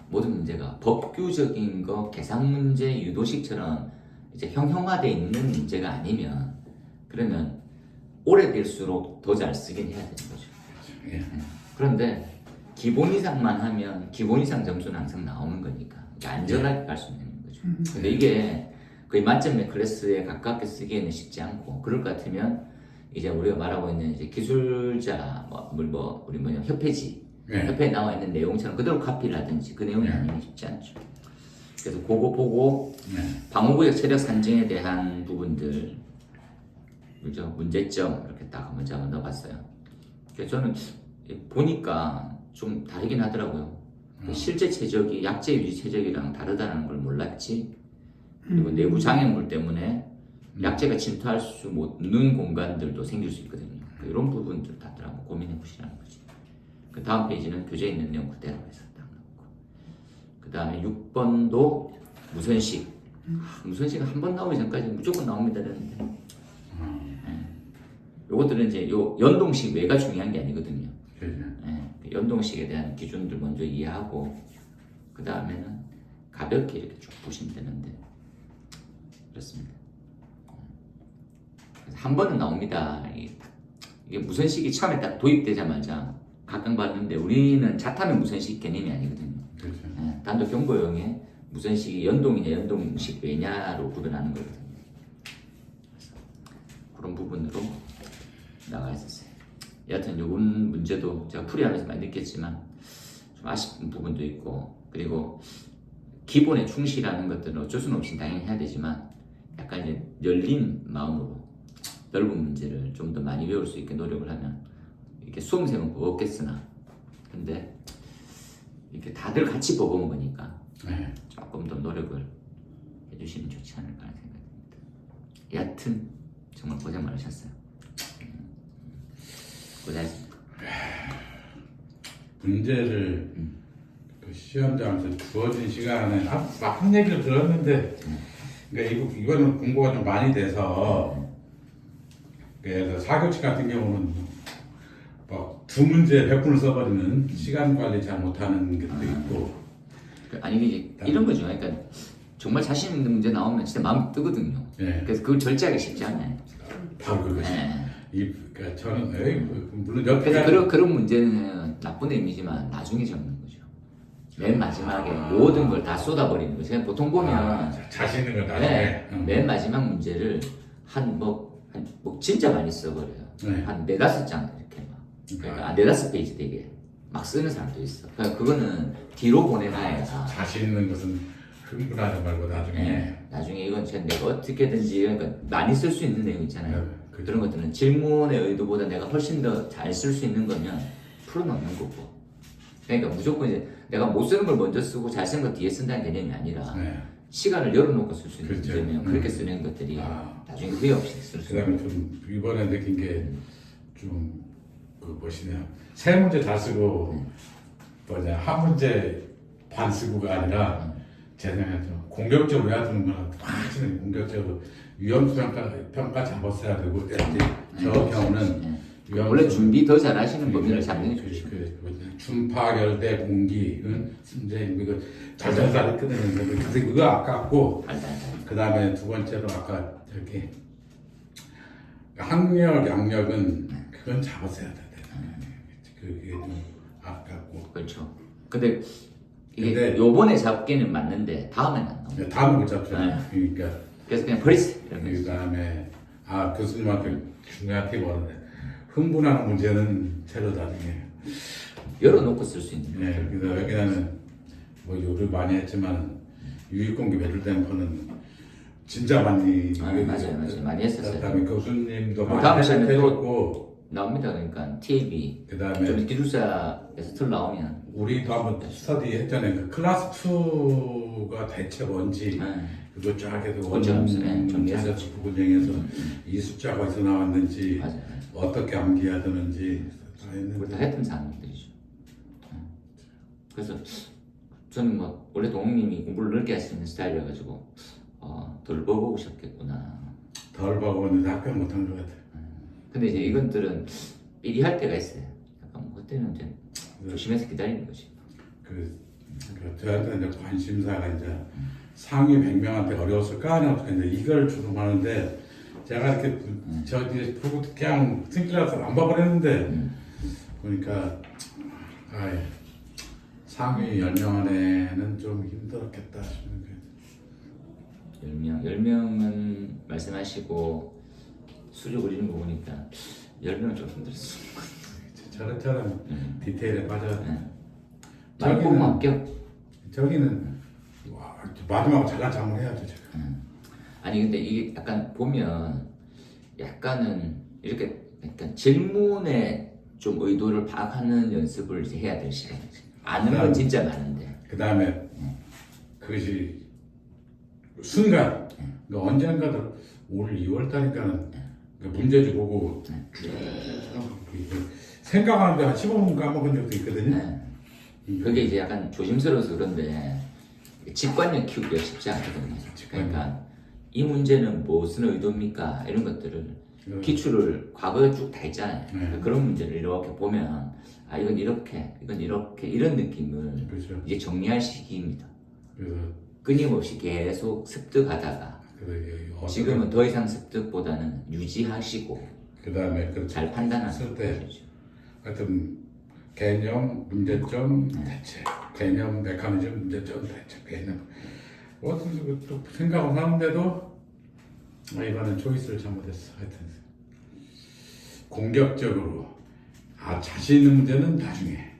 법규적인 거, 계산 문제, 유도식처럼 이제 형형화되어 있는 문제가 아니면 그러면 오래될수록 더 잘 쓰긴 해야 되는 거죠. 그런데 기본 이상만 하면 기본 이상 점수는 항상 나오는 거니까 안전하게 갈 수 있는 거죠. 근데 이게 거의 만점의 클래스에 가깝게 쓰기에는 쉽지 않고 그럴 것 같으면 이제 우리가 말하고 있는 이제 기술자 우리 협회지 협회에 나와 있는 내용처럼 그대로 카피를 하든지 그 내용이 아니면 쉽지 않죠. 그래서 그거 보고 방호구역 체력 산정에 대한 부분들 그죠? 문제점 이렇게 딱 먼저 한번 넣어봤어요. 그래서 저는 보니까 좀 다르긴 하더라고요. 실제 최적이 약제 유지 최적이랑 다르다는 걸 몰랐지. 그리고 내부 장애물 때문에 약재가 침투할 수 없는 공간들도 생길 수 있거든요. 이런 부분들 다들 한번 고민해 보시라는 거지. 그 다음 페이지는 교재에 있는 내용 그대로 해서 딱 넣고, 그 다음에 6번도 무선식. 무선식은 한 번 나오기 전까지 무조건 나옵니다 되는데, 요것들은 이제 요 연동식 외가 중요한 게 아니거든요. 그 연동식에 대한 기준들 먼저 이해하고 그 다음에는 가볍게 이렇게 쭉 보시면 되는데, 그렇습니다. 그래서 한 번은 나옵니다. 이게 무선식이 처음에 딱 도입되자마자 각광받는데, 우리는 자타면 무선식 개념이 아니거든요. 그렇죠. 단독 경보용에 무선식이 연동이냐 연동식 왜냐로 구별하는 거거든요. 그래서 그런 부분으로 나가 있었어요. 여하튼 이번 문제도 제가 풀이하면서 많이 느꼈지만 좀 아쉬운 부분도 있고, 그리고 기본에 충실하는 것들은 어쩔 수는 없이 당연히 해야 되지만 약간 이제 열린 마음으로 넓은 문제를 좀 더 많이 외울 수 있게 노력을 하면 이렇게 수험생은 버겁겠으나, 근데 이렇게 다들 같이 버거운 거니까 조금 더 노력을 해주시면 좋지 않을까 하는 생각입니다. 여하튼 정말 고생 많으셨어요. 고생하셨습니다. 문제를 그 시험장에서 주어진 시간에 막 얘기를 들었는데, 그러니까 이거는 공부가 좀 많이 돼서, 그래서 4교치 같은 경우는 막 두 문제 100분을 써버리는 시간 관리 잘 못하는 것도 있고. 아니 이게 이런 거죠. 그러니까 정말 자신 있는 문제 나오면 진짜 마음 뜨거든요. 그래서 그걸 절제하기 쉽지 않아요. 바로 그것이. 그러니까 저는 물론 그래서 옆에 그런 문제는 나쁜 의미지만 나중에 적는 거죠. 맨 마지막에 모든 걸 다 쏟아버리는 거죠. 그냥 보통 보면 자신 있는 걸 나중에 맨 마지막 문제를 진짜 많이 써버려요. 한 4-5장 이렇게 막. 그러니까 4-5페이지 되게 막 쓰는 사람도 있어. 그러니까 그거는 뒤로 보내놔야 자신 있는 것은 흥분하지 말고 나중에. 나중에 이건 내가 어떻게든지, 그러니까 많이 쓸 수 있는 내용 있잖아요. 그렇죠. 그런 것들은 질문의 의도보다 내가 훨씬 더 잘 쓸 수 있는 거면 풀어넣는 거고. 그러니까 무조건 이제 내가 못 쓰는 걸 먼저 쓰고 잘 쓰는 거 뒤에 쓴다는 개념이 아니라 시간을 열어놓고 쓸 수 있는 그렇죠. 문제면 그렇게 쓰는 것들이 나중에 후회 없이 쓸 수 있는 그다음에 좀 이번에 느낀 게 좀 무엇이냐, 세 문제 다 쓰고 한 문제 반 쓰고가 아니라 제 생각에 좀 공격적으로 해야 되는 거는 확실히 공격적으로 위험수평가 잡았어야 되고, 저 경우는 원래 준비 더 잘하시는 법률을 잡는 게 좋죠. 준파결대 공기는 이제 이거 잘잘잘 끊는 건데, 그래서 그거 아깝고, 그 다음에 두 번째로 아까 저기 학력 양력은 그건 잡았어야 돼. 그게 좀 아깝고. 그렇죠. 근데 이게 요번에 잡기는 맞는데 다음에는 안 나오고. 다음에 못 잡죠. 그러니까 그래서 그냥 버리세요. 그 다음에 교수님한테 중요한 팁 얻었네. 흥분하는 문제는 새로 나중에 열어놓고 쓸 수 있는. 그래서 여기는 뭐 요를 많이 했지만 유익공기 매출된 거는 진짜 많이. 맞아요. 많이 했었어요. 그다음에 교수님도 다음 많이 시간에 해줬고. 나옵니다. 그러니까 TAB 그다음에 좀 기술사에서 틀 나오면 우리도 한번 스터디 했잖아요. 그 클래스 2가 대체 뭔지 그거 쫙 해서 원정에서 부분정에서 이 숫자가 어디서 나왔는지, 맞아요. 어떻게 암기해야 되는지 다 그걸 했는데. 다 했던 사람들이죠. 그래서 저는 뭐 원래 동욱님이 공부를 넓게 하시는 스타일이어가지고 덜 버거우셨겠구나. 덜 버거웠는데 합격 못한 것 같아요. 근데 이제 이것들은 미리 할 때가 있어요. 약간 뭐 그때는 이제 조심해서 기다리는 거지. 저한테 이제 관심사가 이제 상위 100명한테 어려웠을까 하냐, 근데 이걸 주름하는데 제가 이렇게 저기 보고 그냥 승질나서 안 봐버렸는데 보니까 상위 10명 안에는 좀 힘들었겠다 싶은 거예요. 10명은 말씀하시고 수조 그리는 거 보니까 10명은 좀 힘들었어. 저런 디테일에 빠져. 많이 보면 합격. 저기는 마지막으로 잘난 척을 해야죠. 아니 근데 이게 약간 보면 약간은 이렇게 약간 질문에 좀 의도를 파악하는 연습을 이제 해야 될 시간이지. 아는 건 진짜 많은데. 그 다음에 그것이 순간 그러니까 언젠가 올 2월 달이니까는 문제집 보고 생각하는데 한 15분 까먹은 적도 있거든요. 그게 이제 약간 조심스러워서 그런데 직관력 키우기가 쉽지 않거든요. 그러니까 이 문제는 무슨 의도입니까? 이런 것들을 기출을 과거에 쭉 다 했잖아요. 그러니까 그런 문제를 이렇게 보면 아 이건 이렇게 이런 느낌을 그렇죠. 이제 정리할 시기입니다. 그래서 끊임없이 계속 습득하다가 지금은 더 이상 습득보다는 유지하시고 그다음에 잘 판단하는 쓸 때 거죠. 하여튼 개념, 문제점, 대책, 개념, 메커니즘, 문제점, 대책, 개념. 어떤 또 생각을 하는데도 이번엔 초이스를 잘못했어. 하여튼 공격적으로 자신 있는 문제는 나중에.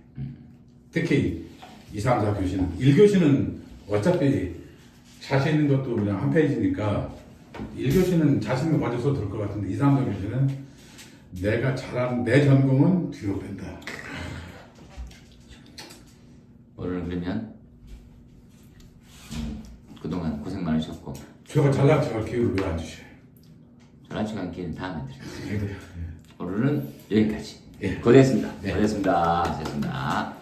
특히 2, 3, 4 교시는 1교시는 어차피 자신 있는 것도 그냥 한 페이지니까 1교시는 자신 있는 거 먼저 써도 될 것 같은데 2, 3, 4 교시는 내가 잘하는 내 전공은 뒤로 뺀다. 오늘 그러면 그동안 고생 많으셨고 제가 잘난 척할 기회를 왜 안 주셔요? 전화 시간 기회는 다음에 드리겠습니다. 네. 오늘은 여기까지. 예. 고생했습니다. 네. 고생했습니다. 고생했습니다.